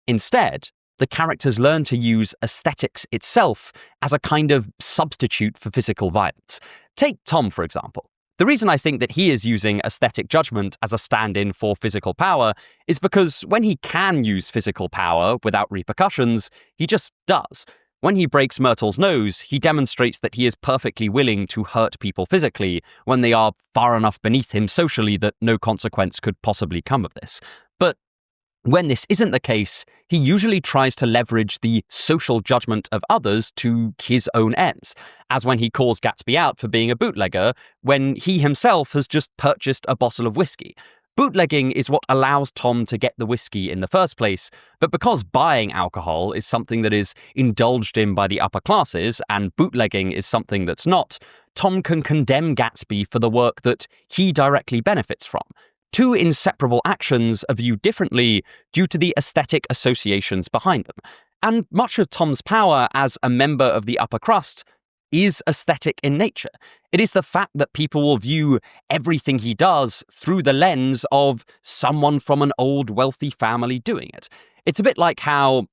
Instead, the characters learn to use aesthetics itself as a kind of substitute for physical violence. Take Tom, for example. The reason I think that he is using aesthetic judgment as a stand-in for physical power is because when he can use physical power without repercussions, he just does. When he breaks Myrtle's nose, he demonstrates that he is perfectly willing to hurt people physically when they are far enough beneath him socially that no consequence could possibly come of this. But When this isn't the case, he usually tries to leverage the social judgment of others to his own ends, as when he calls Gatsby out for being a bootlegger when he himself has just purchased a bottle of whiskey. Bootlegging is what allows Tom to get the whiskey in the first place, but because buying alcohol is something that is indulged in by the upper classes and bootlegging is something that's not, Tom can condemn Gatsby for the work that he directly benefits from. Two inseparable actions are viewed differently due to the aesthetic associations behind them. And much of Tom's power as a member of the upper crust is aesthetic in nature. It is the fact that people will view everything he does through the lens of someone from an old wealthy family doing it. It's a bit like how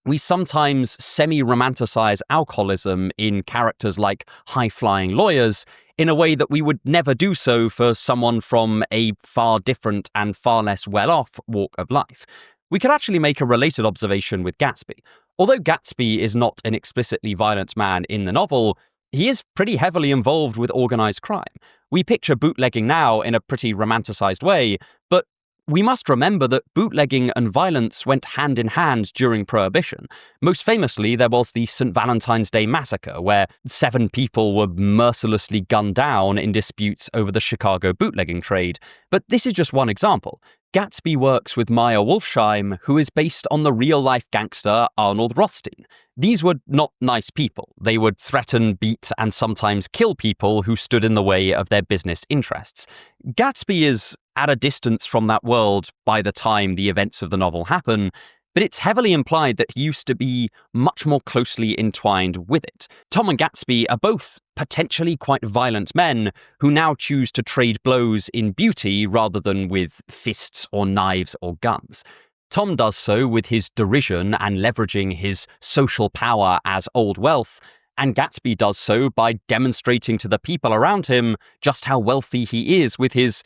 we sometimes semi-romanticize alcoholism in characters like high-flying lawyers in a way that we would never do so for someone from a far different and far less well-off walk of life. We could actually make a related observation with Gatsby. Although Gatsby is not an explicitly violent man in the novel, he is pretty heavily involved with organized crime. We picture bootlegging now in a pretty romanticized way, but we must remember that bootlegging and violence went hand in hand during Prohibition. Most famously, there was the St. Valentine's Day Massacre, where 7 people were mercilessly gunned down in disputes over the Chicago bootlegging trade. But this is just one example. Gatsby works with Maya Wolfsheim, who is based on the real-life gangster Arnold Rothstein. These were not nice people. They would threaten, beat, and sometimes kill people who stood in the way of their business interests. Gatsby is at a distance from that world by the time the events of the novel happen, but it's heavily implied that he used to be much more closely entwined with it. Tom and Gatsby are both potentially quite violent men who now choose to trade blows in beauty rather than with fists or knives or guns. Tom does so with his derision and leveraging his social power as old wealth, and Gatsby does so by demonstrating to the people around him just how wealthy he is with his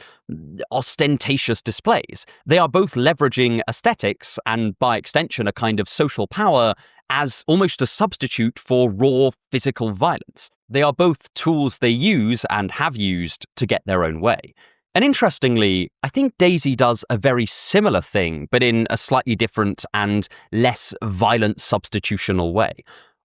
ostentatious displays. They are both leveraging aesthetics and, by extension, a kind of social power as almost a substitute for raw physical violence. They are both tools they use and have used to get their own way. And interestingly, I think Daisy does a very similar thing, but in a slightly different and less violent substitutional way.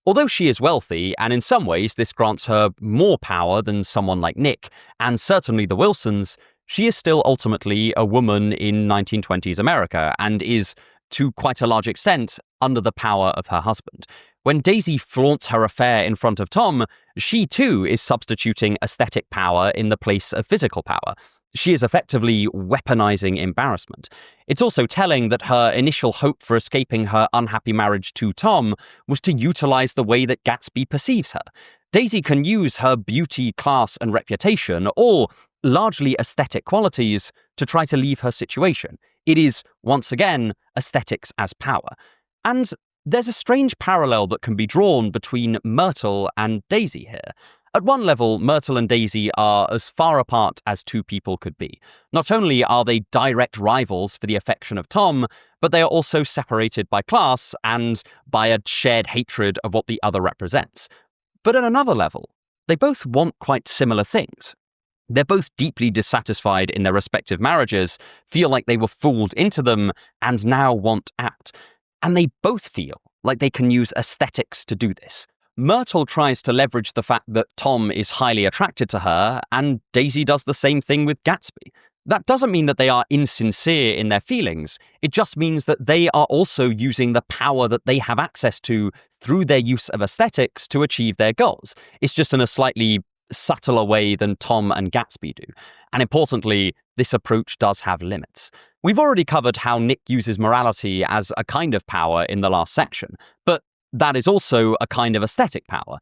Although she is wealthy, and in some ways this grants her more power than someone like Nick, and certainly the Wilsons, she is still ultimately a woman in 1920s America, and is, to quite a large extent, under the power of her husband. When Daisy flaunts her affair in front of Tom, she too is substituting aesthetic power in the place of physical power. She is effectively weaponizing embarrassment. It's also telling that her initial hope for escaping her unhappy marriage to Tom was to utilize the way that Gatsby perceives her. Daisy can use her beauty, class, and reputation, all largely aesthetic qualities, to try to leave her situation. It is, once again, aesthetics as power. And there's a strange parallel that can be drawn between Myrtle and Daisy here. At one level, Myrtle and Daisy are as far apart as two people could be. Not only are they direct rivals for the affection of Tom, but they are also separated by class and by a shared hatred of what the other represents. But at another level, they both want quite similar things. They're both deeply dissatisfied in their respective marriages, feel like they were fooled into them, and now want out. And they both feel like they can use aesthetics to do this. Myrtle tries to leverage the fact that Tom is highly attracted to her, and Daisy does the same thing with Gatsby. That doesn't mean that they are insincere in their feelings. It just means that they are also using the power that they have access to through their use of aesthetics to achieve their goals. It's just in a slightly subtler way than Tom and Gatsby do. And importantly, this approach does have limits. We've already covered how Nick uses morality as a kind of power in the last section, but that is also a kind of aesthetic power.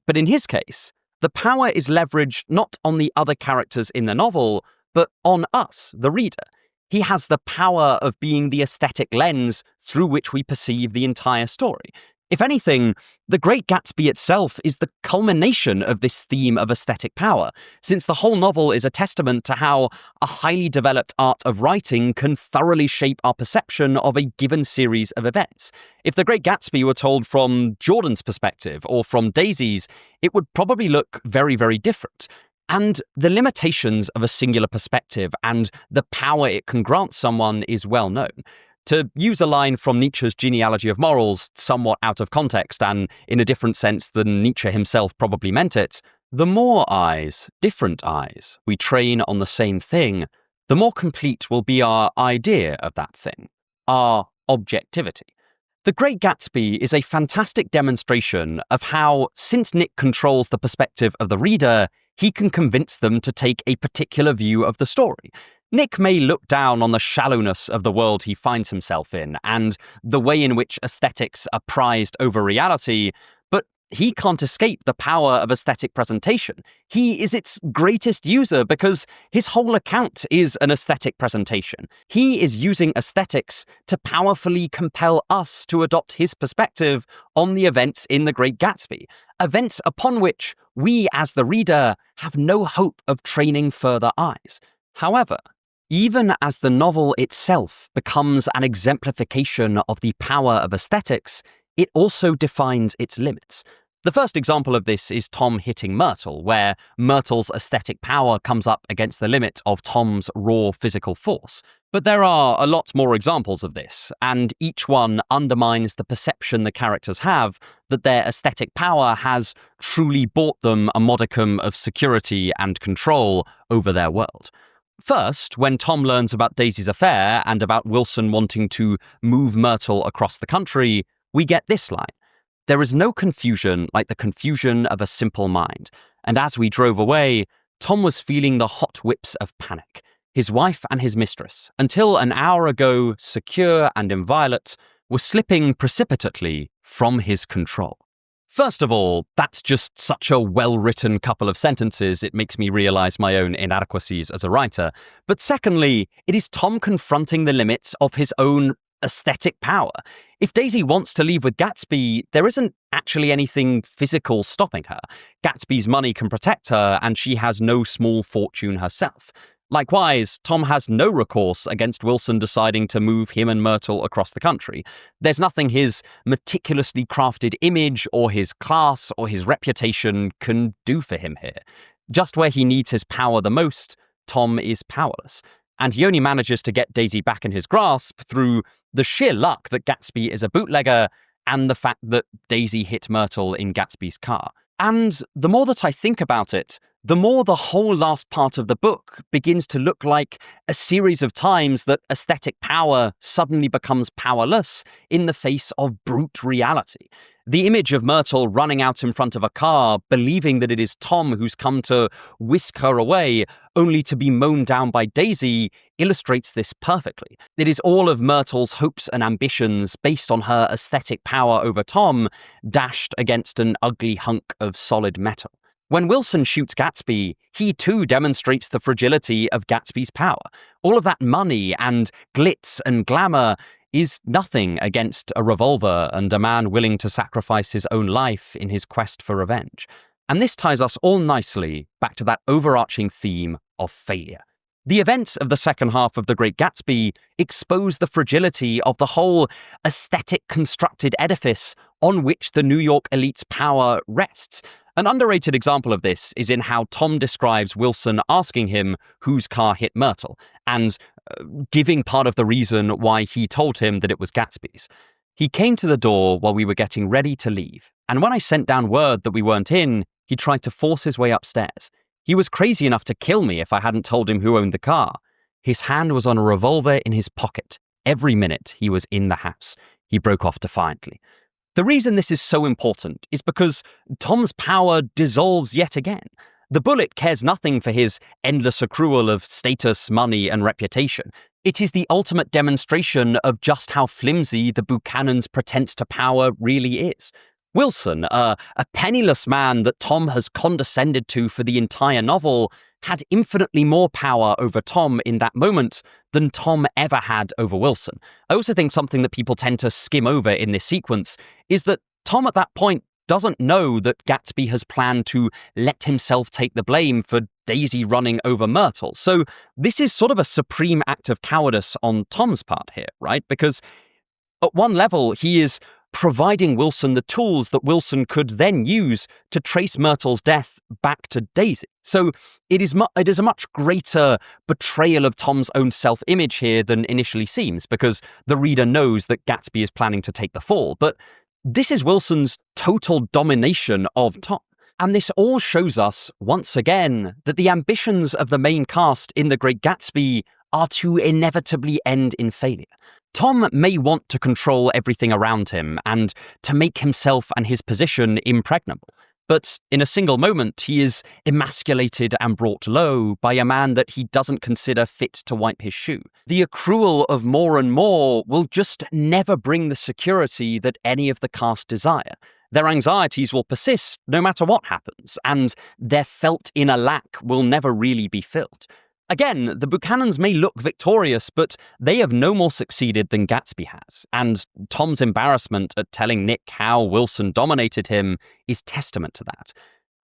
But in his case, the power is leveraged not on the other characters in the novel, but on us, the reader. He has the power of being the aesthetic lens through which we perceive the entire story. If anything, The Great Gatsby itself is the culmination of this theme of aesthetic power, since the whole novel is a testament to how a highly developed art of writing can thoroughly shape our perception of a given series of events. If The Great Gatsby were told from Jordan's perspective or from Daisy's, it would probably look very, very different. And the limitations of a singular perspective and the power it can grant someone is well known. To use a line from Nietzsche's Genealogy of Morals, somewhat out of context and in a different sense than Nietzsche himself probably meant it, the more eyes, different eyes, we train on the same thing, the more complete will be our idea of that thing, our objectivity. The Great Gatsby is a fantastic demonstration of how, since Nick controls the perspective of the reader, he can convince them to take a particular view of the story. Nick may look down on the shallowness of the world he finds himself in and the way in which aesthetics are prized over reality, but he can't escape the power of aesthetic presentation. He is its greatest user because his whole account is an aesthetic presentation. He is using aesthetics to powerfully compel us to adopt his perspective on the events in The Great Gatsby, events upon which we, as the reader, have no hope of training further eyes. However, even as the novel itself becomes an exemplification of the power of aesthetics, it also defines its limits. The first example of this is Tom hitting Myrtle, where Myrtle's aesthetic power comes up against the limit of Tom's raw physical force. But there are a lot more examples of this, and each one undermines the perception the characters have that their aesthetic power has truly bought them a modicum of security and control over their world. First, when Tom learns about Daisy's affair and about Wilson wanting to move Myrtle across the country, we get this line. There is no confusion like the confusion of a simple mind, and as we drove away, Tom was feeling the hot whips of panic. His wife and his mistress, until an hour ago secure and inviolate, were slipping precipitately from his control. First of all, that's just such a well-written couple of sentences, it makes me realize my own inadequacies as a writer. But secondly, it is Tom confronting the limits of his own aesthetic power. If Daisy wants to leave with Gatsby, there isn't actually anything physical stopping her. Gatsby's money can protect her, and she has no small fortune herself. Likewise, Tom has no recourse against Wilson deciding to move him and Myrtle across the country. There's nothing his meticulously crafted image or his class or his reputation can do for him here. Just where he needs his power the most, Tom is powerless. And he only manages to get Daisy back in his grasp through the sheer luck that Gatsby is a bootlegger and the fact that Daisy hit Myrtle in Gatsby's car. And the more that I think about it, the more the whole last part of the book begins to look like a series of times that aesthetic power suddenly becomes powerless in the face of brute reality. The image of Myrtle running out in front of a car, believing that it is Tom who's come to whisk her away, only to be mown down by Daisy, illustrates this perfectly. It is all of Myrtle's hopes and ambitions based on her aesthetic power over Tom, dashed against an ugly hunk of solid metal. When Wilson shoots Gatsby, he too demonstrates the fragility of Gatsby's power. All of that money and glitz and glamour is nothing against a revolver and a man willing to sacrifice his own life in his quest for revenge. And this ties us all nicely back to that overarching theme of failure. The events of the second half of The Great Gatsby expose the fragility of the whole aesthetic constructed edifice on which the New York elite's power rests. An underrated example of this is in how Tom describes Wilson asking him whose car hit Myrtle, and giving part of the reason why he told him that it was Gatsby's. He came to the door while we were getting ready to leave, and when I sent down word that we weren't in, he tried to force his way upstairs. He was crazy enough to kill me if I hadn't told him who owned the car. His hand was on a revolver in his pocket every minute he was in the house. He broke off defiantly. The reason this is so important is because Tom's power dissolves yet again. The bullet cares nothing for his endless accrual of status, money, and reputation. It is the ultimate demonstration of just how flimsy the Buchanan's pretense to power really is. Wilson, a penniless man that Tom has condescended to for the entire novel, had infinitely more power over Tom in that moment than Tom ever had over Wilson. I also think something that people tend to skim over in this sequence is that Tom at that point doesn't know that Gatsby has planned to let himself take the blame for Daisy running over Myrtle. So this is sort of a supreme act of cowardice on Tom's part here, right? Because at one level, he is providing Wilson the tools that Wilson could then use to trace Myrtle's death back to Daisy. So it is a much greater betrayal of Tom's own self-image here than initially seems, because the reader knows that Gatsby is planning to take the fall. But this is Wilson's total domination of Tom. And this all shows us, once again, that the ambitions of the main cast in The Great Gatsby are to inevitably end in failure. Tom may want to control everything around him and to make himself and his position impregnable. But in a single moment, he is emasculated and brought low by a man that he doesn't consider fit to wipe his shoe. The accrual of more and more will just never bring the security that any of the cast desire. Their anxieties will persist no matter what happens, and their felt inner lack will never really be filled. Again, the Buchanans may look victorious, but they have no more succeeded than Gatsby has, and Tom's embarrassment at telling Nick how Wilson dominated him is testament to that.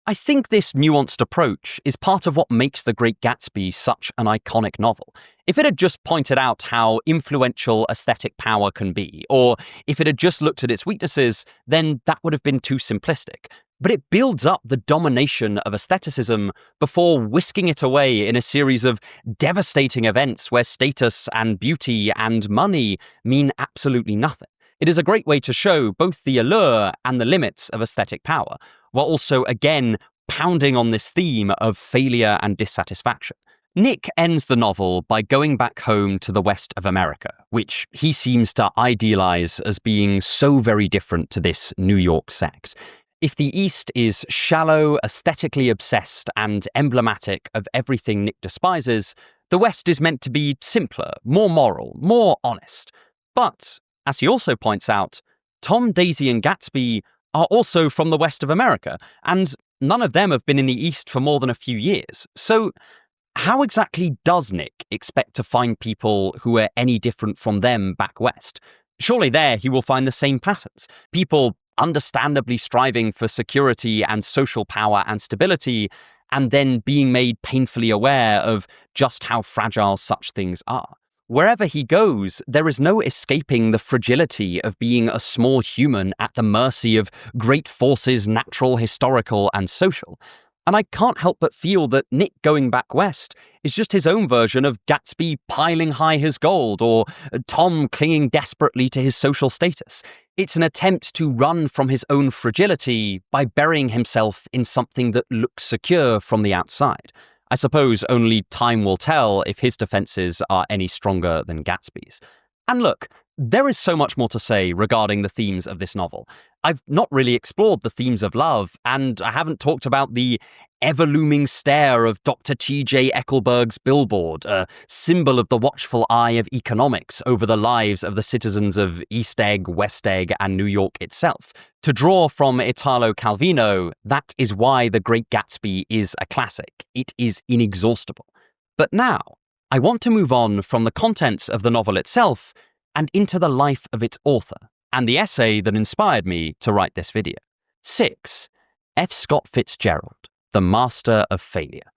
I think this nuanced approach is part of what makes The Great Gatsby such an iconic novel. If it had just pointed out how influential aesthetic power can be, or if it had just looked at its weaknesses, then that would have been too simplistic. But it builds up the domination of aestheticism before whisking it away in a series of devastating events where status and beauty and money mean absolutely nothing. It is a great way to show both the allure and the limits of aesthetic power, while also, again, pounding on this theme of failure and dissatisfaction. Nick ends the novel by going back home to the west of America, which he seems to idealize as being so very different to this New York sect. If the East is shallow, aesthetically obsessed, and emblematic of everything Nick despises, the West is meant to be simpler, more moral, more honest. But, as he also points out, Tom, Daisy, and Gatsby are also from the west of America, and none of them have been in the East for more than a few years. So, how exactly does Nick expect to find people who are any different from them back west? Surely there he will find the same patterns. People understandably striving for security and social power and stability, and then being made painfully aware of just how fragile such things are. Wherever he goes, there is no escaping the fragility of being a small human at the mercy of great forces, natural, historical, and social. And I can't help but feel that Nick going back west is just his own version of Gatsby piling high his gold, or Tom clinging desperately to his social status. It's an attempt to run from his own fragility by burying himself in something that looks secure from the outside. I suppose only time will tell if his defenses are any stronger than Gatsby's. And look, there is so much more to say regarding the themes of this novel. I've not really explored the themes of love, and I haven't talked about the ever-looming stare of Dr. T.J. Eckelberg's billboard, a symbol of the watchful eye of economics over the lives of the citizens of East Egg, West Egg, and New York itself. To draw from Italo Calvino, that is why The Great Gatsby is a classic. It is inexhaustible. But now, I want to move on from the contents of the novel itself and into the life of its author, and the essay that inspired me to write this video. 6. F. Scott Fitzgerald, The Master of Failure.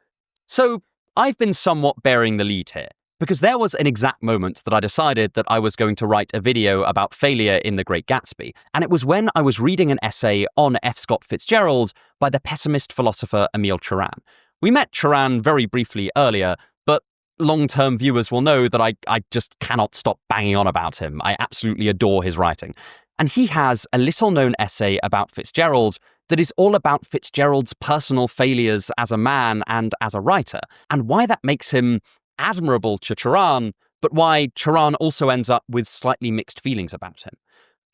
So, I've been somewhat bearing the lead here, because there was an exact moment that I decided that I was going to write a video about failure in The Great Gatsby, and it was when I was reading an essay on F. Scott Fitzgerald by the pessimist philosopher Emile Cioran. We met Cioran very briefly earlier, but long-term viewers will know that I just cannot stop banging on about him. I absolutely adore his writing. And he has a little-known essay about Fitzgerald that is all about Fitzgerald's personal failures as a man and as a writer, and why that makes him admirable to Cioran, but why Cioran also ends up with slightly mixed feelings about him.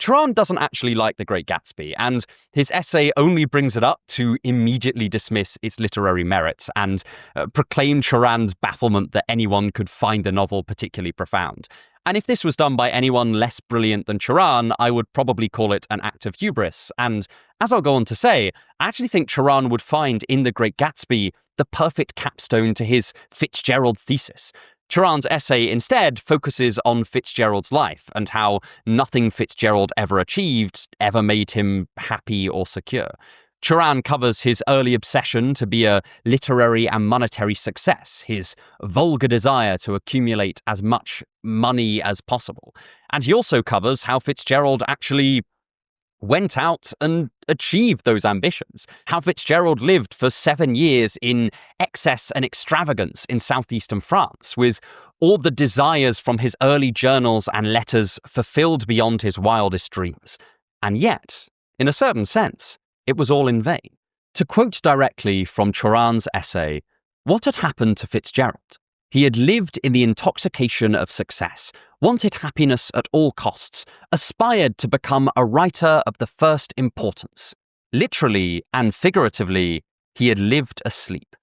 Cioran doesn't actually like The Great Gatsby, and his essay only brings it up to immediately dismiss its literary merits and proclaim Cioran's bafflement that anyone could find the novel particularly profound. And if this was done by anyone less brilliant than Cioran, I would probably call it an act of hubris. And as I'll go on to say, I actually think Cioran would find in The Great Gatsby the perfect capstone to his Fitzgerald thesis. Cioran's essay instead focuses on Fitzgerald's life and how nothing Fitzgerald ever achieved ever made him happy or secure. Cioran covers his early obsession to be a literary and monetary success, his vulgar desire to accumulate as much money as possible. And he also covers how Fitzgerald actually went out and achieved those ambitions. How Fitzgerald lived for 7 years in excess and extravagance in southeastern France, with all the desires from his early journals and letters fulfilled beyond his wildest dreams. And yet, in a certain sense, it was all in vain. To quote directly from Turan's essay, what had happened to Fitzgerald? He had lived in the intoxication of success, wanted happiness at all costs, aspired to become a writer of the first importance. Literally and figuratively, he had lived asleep.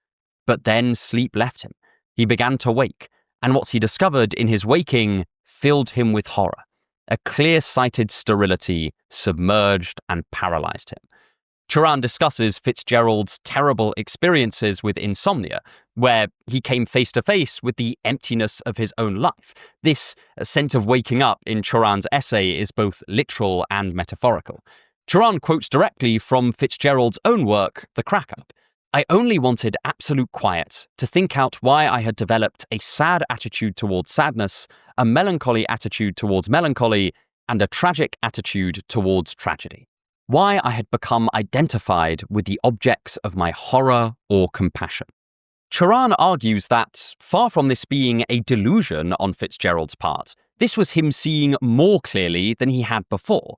But then sleep left him. He began to wake, and what he discovered in his waking filled him with horror. A clear-sighted sterility submerged and paralyzed him. Turan discusses Fitzgerald's terrible experiences with insomnia, where he came face to face with the emptiness of his own life. This sense of waking up in Turan's essay is both literal and metaphorical. Turan quotes directly from Fitzgerald's own work, The Crack-Up. I only wanted absolute quiet to think out why I had developed a sad attitude towards sadness, a melancholy attitude towards melancholy, and a tragic attitude towards tragedy. Why I had become identified with the objects of my horror or compassion. Turan argues that, far from this being a delusion on Fitzgerald's part, this was him seeing more clearly than he had before,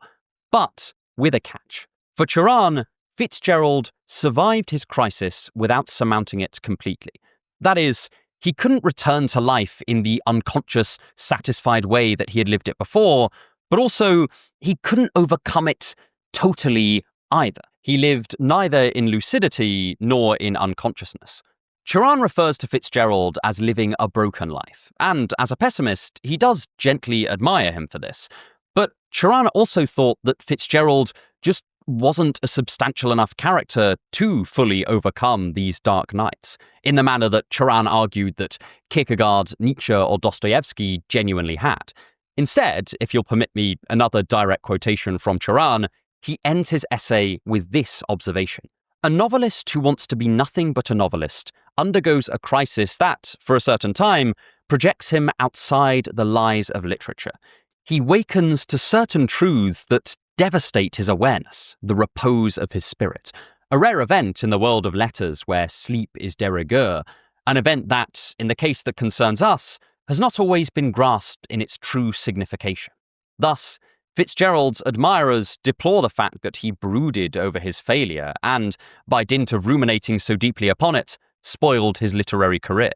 but with a catch. For Turan, Fitzgerald survived his crisis without surmounting it completely. That is, he couldn't return to life in the unconscious, satisfied way that he had lived it before, but also he couldn't overcome it totally either. He lived neither in lucidity nor in unconsciousness. Turan refers to Fitzgerald as living a broken life, and as a pessimist, he does gently admire him for this. But Turan also thought that Fitzgerald just wasn't a substantial enough character to fully overcome these dark nights, in the manner that Turan argued that Kierkegaard, Nietzsche, or Dostoevsky genuinely had. Instead, if you'll permit me another direct quotation from Turan, he ends his essay with this observation. A novelist who wants to be nothing but a novelist undergoes a crisis that, for a certain time, projects him outside the lies of literature. He wakens to certain truths that devastate his awareness, the repose of his spirit, a rare event in the world of letters where sleep is de rigueur, an event that, in the case that concerns us, has not always been grasped in its true signification. Thus, Fitzgerald's admirers deplore the fact that he brooded over his failure and, by dint of ruminating so deeply upon it, spoiled his literary career.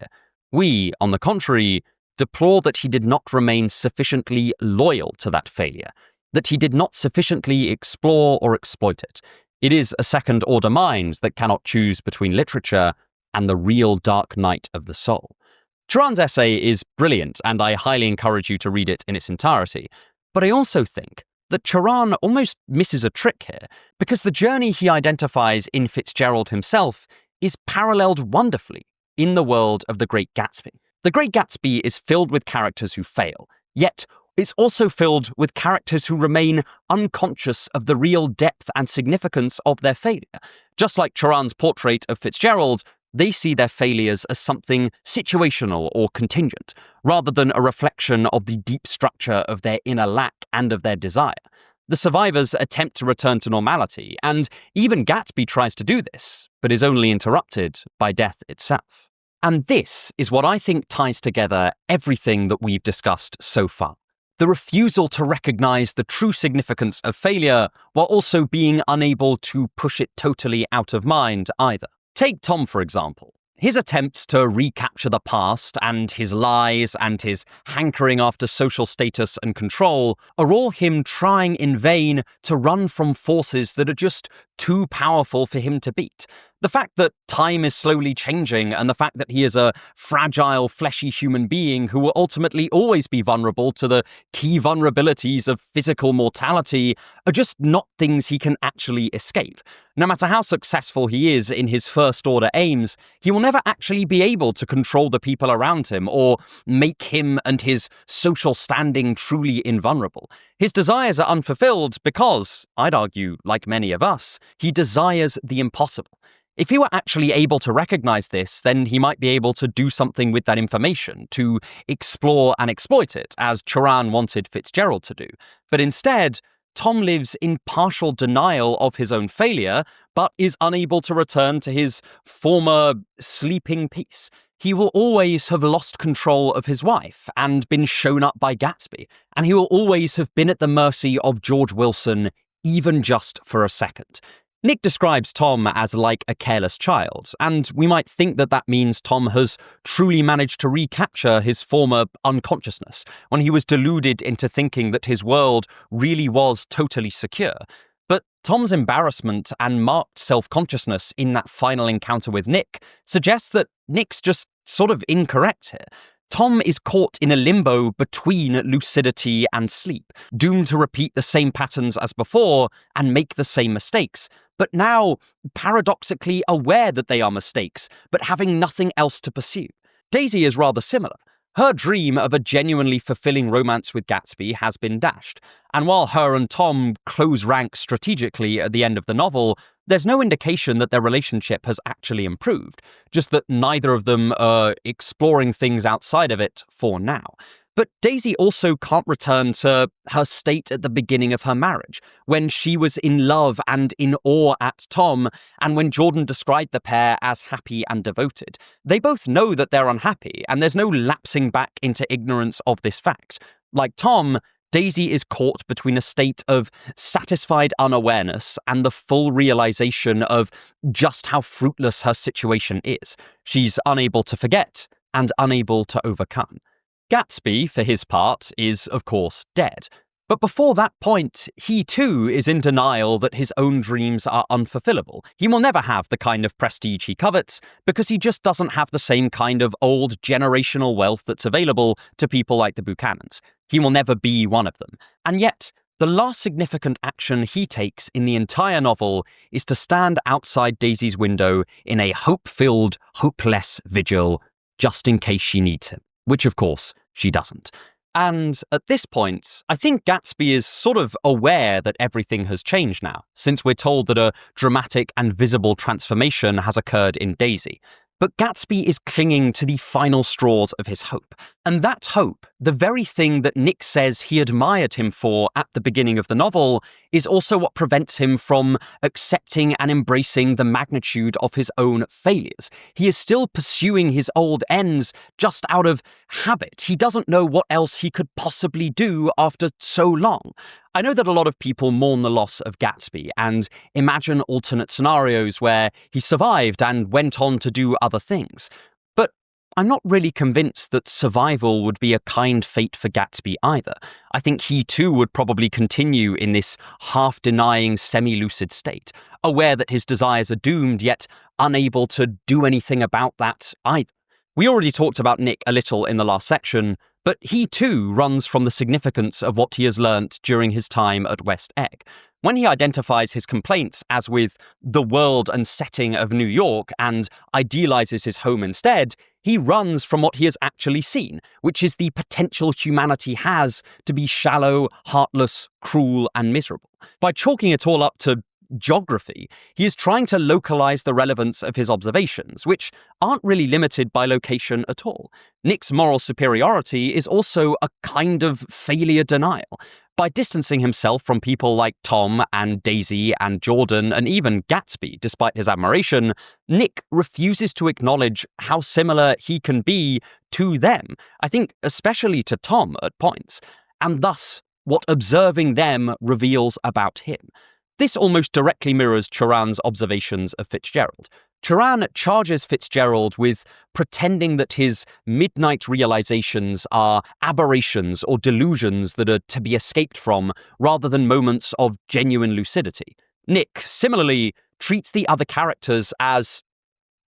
We, on the contrary, deplore that he did not remain sufficiently loyal to that failure, that he did not sufficiently explore or exploit it. It is a second-order mind that cannot choose between literature and the real dark night of the soul. Turan's essay is brilliant, and I highly encourage you to read it in its entirety. But I also think that Turan almost misses a trick here, because the journey he identifies in Fitzgerald himself is paralleled wonderfully in the world of The Great Gatsby. The Great Gatsby is filled with characters who fail, yet it's also filled with characters who remain unconscious of the real depth and significance of their failure. Just like Turan's portrait of Fitzgerald, they see their failures as something situational or contingent, rather than a reflection of the deep structure of their inner lack and of their desire. The survivors attempt to return to normality, and even Gatsby tries to do this, but is only interrupted by death itself. And this is what I think ties together everything that we've discussed so far. The refusal to recognize the true significance of failure, while also being unable to push it totally out of mind either. Take Tom, for example. His attempts to recapture the past and his lies and his hankering after social status and control are all him trying in vain to run from forces that are just too powerful for him to beat. The fact that time is slowly changing and the fact that he is a fragile, fleshy human being who will ultimately always be vulnerable to the key vulnerabilities of physical mortality are just not things he can actually escape. No matter how successful he is in his first-order aims, he will never actually be able to control the people around him or make him and his social standing truly invulnerable. His desires are unfulfilled because, I'd argue, like many of us, he desires the impossible. If he were actually able to recognize this, then he might be able to do something with that information, to explore and exploit it, as Turan wanted Fitzgerald to do. But instead, Tom lives in partial denial of his own failure, but is unable to return to his former sleeping peace. He will always have lost control of his wife and been shown up by Gatsby, and he will always have been at the mercy of George Wilson, even just for a second. Nick describes Tom as like a careless child, and we might think that that means Tom has truly managed to recapture his former unconsciousness when he was deluded into thinking that his world really was totally secure. But Tom's embarrassment and marked self-consciousness in that final encounter with Nick suggests that Nick's just sort of incorrect here. Tom is caught in a limbo between lucidity and sleep, doomed to repeat the same patterns as before and make the same mistakes, but now paradoxically aware that they are mistakes, but having nothing else to pursue. Daisy is rather similar. Her dream of a genuinely fulfilling romance with Gatsby has been dashed, and while her and Tom close ranks strategically at the end of the novel, there's no indication that their relationship has actually improved, just that neither of them are exploring things outside of it for now. But Daisy also can't return to her state at the beginning of her marriage, when she was in love and in awe at Tom, and when Jordan described the pair as happy and devoted. They both know that they're unhappy, and there's no lapsing back into ignorance of this fact. Like Tom, Daisy is caught between a state of satisfied unawareness and the full realization of just how fruitless her situation is. She's unable to forget and unable to overcome. Gatsby, for his part, is, of course, dead. But before that point, he too is in denial that his own dreams are unfulfillable. He will never have the kind of prestige he covets because he just doesn't have the same kind of old generational wealth that's available to people like the Buchanans. He will never be one of them. And yet, the last significant action he takes in the entire novel is to stand outside Daisy's window in a hope-filled, hopeless vigil, just in case she needs him. Which, of course, she doesn't. And at this point, I think Gatsby is sort of aware that everything has changed now, since we're told that a dramatic and visible transformation has occurred in Daisy. But Gatsby is clinging to the final straws of his hope. And that hope, the very thing that Nick says he admired him for at the beginning of the novel, is also what prevents him from accepting and embracing the magnitude of his own failures. He is still pursuing his old ends just out of habit. He doesn't know what else he could possibly do after so long. I know that a lot of people mourn the loss of Gatsby and imagine alternate scenarios where he survived and went on to do other things. But I'm not really convinced that survival would be a kind fate for Gatsby either. I think he too would probably continue in this half-denying, semi-lucid state, aware that his desires are doomed, yet unable to do anything about that either. We already talked about Nick a little in the last section, but he too runs from the significance of what he has learnt during his time at West Egg. When he identifies his complaints as with the world and setting of New York and idealizes his home instead, he runs from what he has actually seen, which is the potential humanity has to be shallow, heartless, cruel, and miserable. By chalking it all up to geography, he is trying to localize the relevance of his observations, which aren't really limited by location at all. Nick's moral superiority is also a kind of failure denial. By distancing himself from people like Tom and Daisy and Jordan and even Gatsby, despite his admiration, Nick refuses to acknowledge how similar he can be to them, I think especially to Tom at points, and thus what observing them reveals about him. This almost directly mirrors Turan's observations of Fitzgerald. Turan charges Fitzgerald with pretending that his midnight realizations are aberrations or delusions that are to be escaped from, rather than moments of genuine lucidity. Nick, similarly, treats the other characters as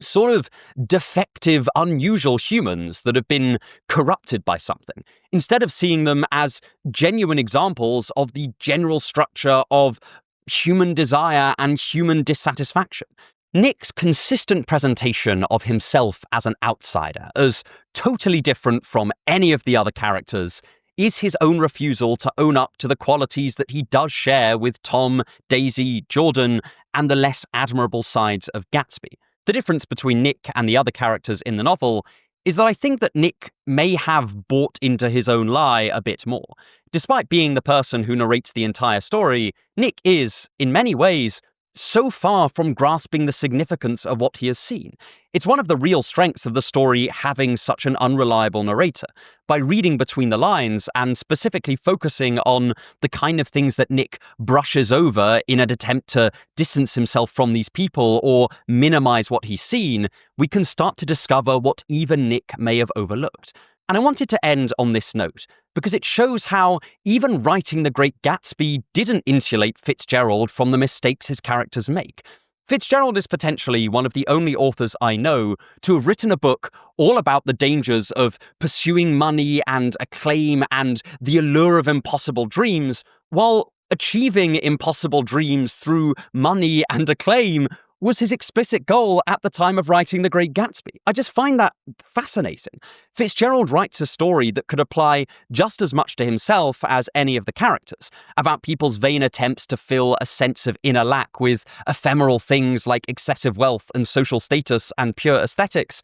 sort of defective, unusual humans that have been corrupted by something, instead of seeing them as genuine examples of the general structure of human desire and human dissatisfaction. Nick's consistent presentation of himself as an outsider, as totally different from any of the other characters, is his own refusal to own up to the qualities that he does share with Tom, Daisy, Jordan, and the less admirable sides of Gatsby. The difference between Nick and the other characters in the novel is that I think that Nick may have bought into his own lie a bit more. Despite being the person who narrates the entire story, Nick is, in many ways, so far from grasping the significance of what he has seen. It's one of the real strengths of the story having such an unreliable narrator. By reading between the lines and specifically focusing on the kind of things that Nick brushes over in an attempt to distance himself from these people or minimize what he's seen, we can start to discover what even Nick may have overlooked. And I wanted to end on this note, because it shows how even writing The Great Gatsby didn't insulate Fitzgerald from the mistakes his characters make. Fitzgerald is potentially one of the only authors I know to have written a book all about the dangers of pursuing money and acclaim and the allure of impossible dreams, while achieving impossible dreams through money and acclaim was his explicit goal at the time of writing The Great Gatsby. I just find that fascinating. Fitzgerald writes a story that could apply just as much to himself as any of the characters, about people's vain attempts to fill a sense of inner lack with ephemeral things like excessive wealth and social status and pure aesthetics,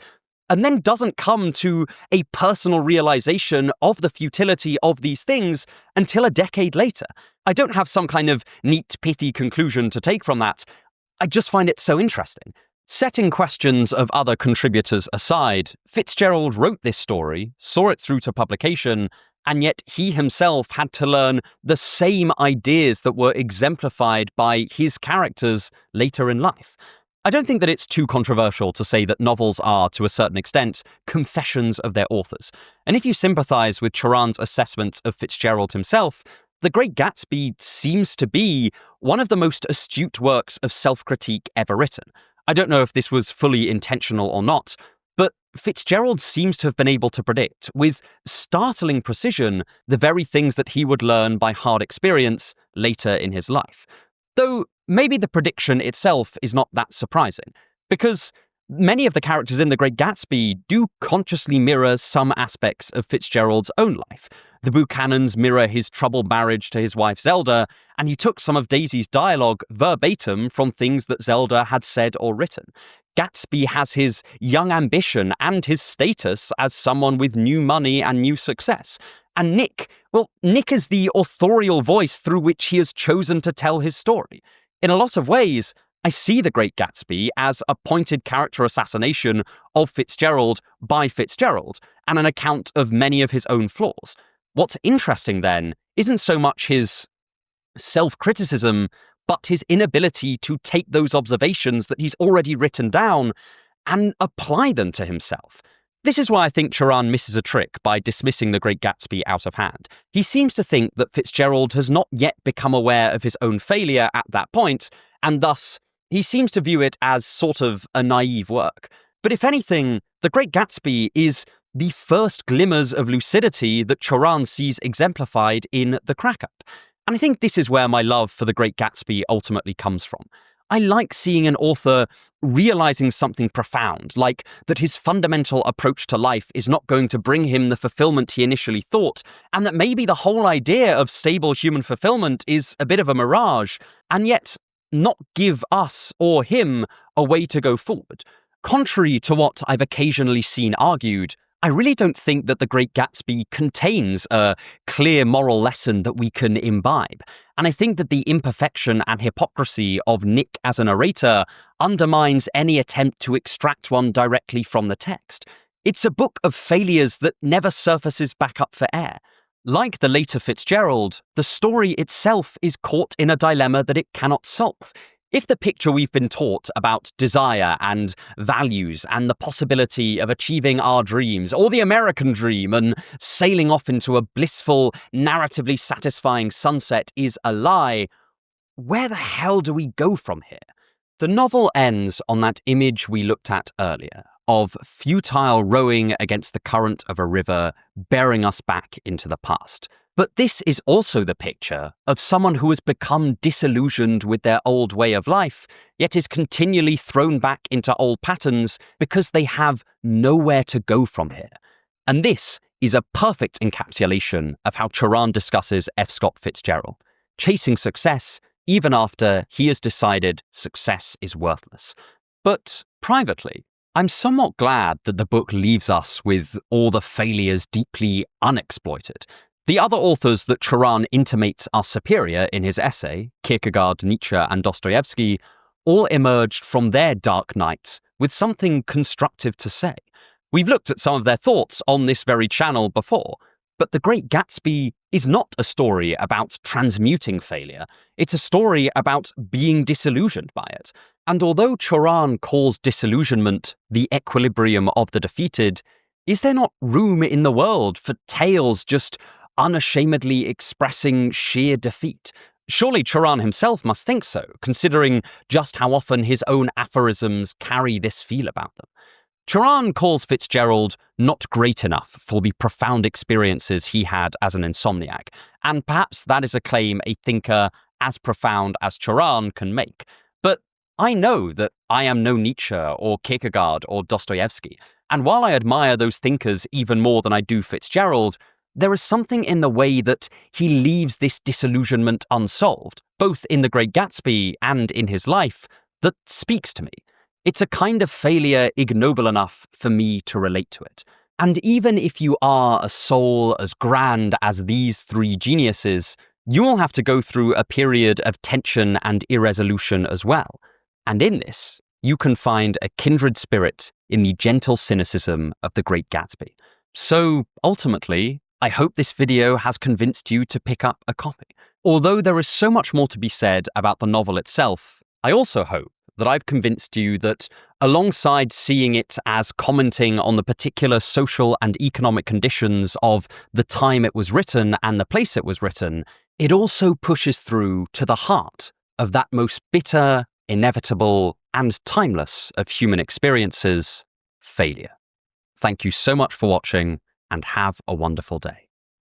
and then doesn't come to a personal realization of the futility of these things until a decade later. I don't have some kind of neat, pithy conclusion to take from that. I just find it so interesting. Setting questions of other contributors aside, Fitzgerald wrote this story, saw it through to publication, and yet he himself had to learn the same ideas that were exemplified by his characters later in life. I don't think that it's too controversial to say that novels are, to a certain extent, confessions of their authors. And if you sympathize with Choran's assessment of Fitzgerald himself, The Great Gatsby seems to be one of the most astute works of self-critique ever written. I don't know if this was fully intentional or not, but Fitzgerald seems to have been able to predict, with startling precision, the very things that he would learn by hard experience later in his life. Though maybe the prediction itself is not that surprising, because many of the characters in The Great Gatsby do consciously mirror some aspects of Fitzgerald's own life. The Buchanans mirror his troubled marriage to his wife Zelda, and he took some of Daisy's dialogue verbatim from things that Zelda had said or written. Gatsby has his young ambition and his status as someone with new money and new success. And Nick is the authorial voice through which he has chosen to tell his story. In a lot of ways, I see The Great Gatsby as a pointed character assassination of Fitzgerald by Fitzgerald, and an account of many of his own flaws. What's interesting, then, isn't so much his self-criticism, but his inability to take those observations that he's already written down and apply them to himself. This is why I think Choran misses a trick by dismissing The Great Gatsby out of hand. He seems to think that Fitzgerald has not yet become aware of his own failure at that point, and thus he seems to view it as sort of a naive work. But if anything, The Great Gatsby is the first glimmers of lucidity that Choran sees exemplified in The Crack-Up. And I think this is where my love for The Great Gatsby ultimately comes from. I like seeing an author realizing something profound, like that his fundamental approach to life is not going to bring him the fulfillment he initially thought, and that maybe the whole idea of stable human fulfillment is a bit of a mirage, and yet not give us or him a way to go forward. Contrary to what I've occasionally seen argued, I really don't think that The Great Gatsby contains a clear moral lesson that we can imbibe. And I think that the imperfection and hypocrisy of Nick as a narrator undermines any attempt to extract one directly from the text. It's a book of failures that never surfaces back up for air. Like the later Fitzgerald, the story itself is caught in a dilemma that it cannot solve. If the picture we've been taught about desire and values and the possibility of achieving our dreams, or the American dream and sailing off into a blissful, narratively satisfying sunset is a lie, where the hell do we go from here? The novel ends on that image we looked at earlier, of futile rowing against the current of a river, bearing us back into the past. But this is also the picture of someone who has become disillusioned with their old way of life, yet is continually thrown back into old patterns because they have nowhere to go from here. And this is a perfect encapsulation of how Choran discusses F. Scott Fitzgerald, chasing success even after he has decided success is worthless. But privately, I'm somewhat glad that the book leaves us with all the failures deeply unexploited. The other authors that Turan intimates are superior in his essay, Kierkegaard, Nietzsche, and Dostoevsky, all emerged from their dark nights with something constructive to say. We've looked at some of their thoughts on this very channel before, but The Great Gatsby is not a story about transmuting failure. It's a story about being disillusioned by it. And although Turan calls disillusionment the equilibrium of the defeated, is there not room in the world for tales just unashamedly expressing sheer defeat? Surely Turan himself must think so, considering just how often his own aphorisms carry this feel about them. Turan calls Fitzgerald not great enough for the profound experiences he had as an insomniac, and perhaps that is a claim a thinker as profound as Turan can make. But I know that I am no Nietzsche or Kierkegaard or Dostoevsky, and while I admire those thinkers even more than I do Fitzgerald, there is something in the way that he leaves this disillusionment unsolved, both in The Great Gatsby and in his life, that speaks to me. It's a kind of failure ignoble enough for me to relate to it. And even if you are a soul as grand as these three geniuses, you will have to go through a period of tension and irresolution as well. And in this, you can find a kindred spirit in the gentle cynicism of The Great Gatsby. So, ultimately, I hope this video has convinced you to pick up a copy. Although there is so much more to be said about the novel itself, I also hope that I've convinced you that, alongside seeing it as commenting on the particular social and economic conditions of the time it was written and the place it was written, it also pushes through to the heart of that most bitter, inevitable, and timeless of human experiences, failure. Thank you so much for watching, and have a wonderful day.